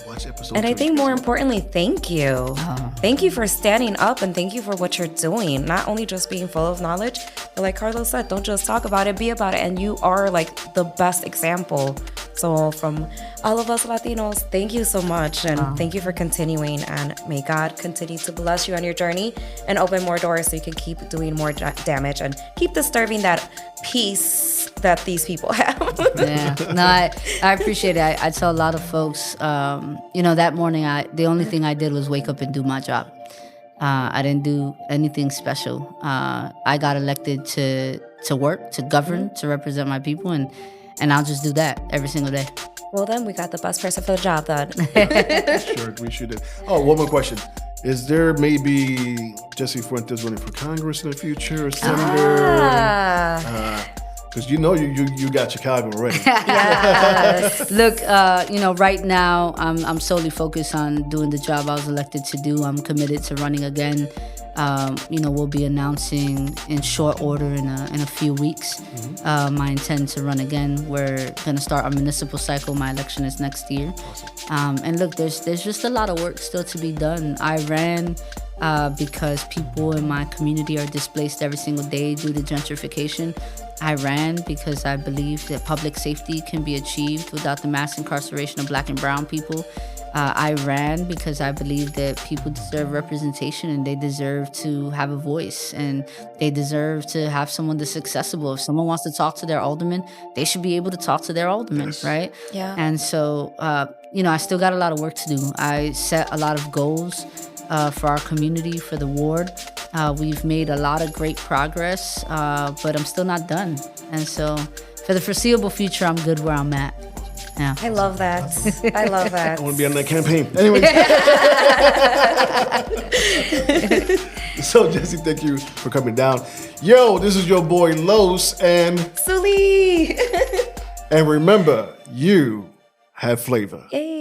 Watch episode 2. And I think more importantly, thank you. Thank you for standing up and thank you for what you're doing. Not only just being full of knowledge, but like Carlos said, don't just talk about it, be about it. And you are like the best example. So from all of us Latinos, thank you so much. And thank you for continuing. And may God continue to bless you on your journey and open more doors so you can keep doing more damage and keep disturbing that peace that these people have. Yeah, no, I appreciate it. I tell a lot of folks, that morning, the only thing I did was wake up and do my job. I didn't do anything special. I got elected to work, to govern, to represent my people, and I'll just do that every single day. Well, then we got the best person for the job then. Sure, we should have. Oh, one more question. Is there maybe Jessie Fuentes running for Congress in the future, or senator? Because you got Chicago already. Yes. Look, right now I'm solely focused on doing the job I was elected to do. I'm committed to running again. We'll be announcing in short order in a few weeks my intent to run again. We're going to start our municipal cycle. My election is next year. And look, there's just a lot of work still to be done. I ran because people in my community are displaced every single day due to gentrification. I ran because I believe that public safety can be achieved without the mass incarceration of Black and brown people. I ran because I believe that people deserve representation and they deserve to have a voice and they deserve to have someone that's accessible. If someone wants to talk to their alderman, they should be able to talk to their alderman, right? Yeah. And so, I still got a lot of work to do. I set a lot of goals for our community, for the ward. We've made a lot of great progress, but I'm still not done. And so for the foreseeable future, I'm good where I'm at. Yeah. I love that. I want to be on that campaign. Anyway. So, Jessie, thank you for coming down. Yo, this is your boy Los and SULI. And remember, you have flavor. Yay.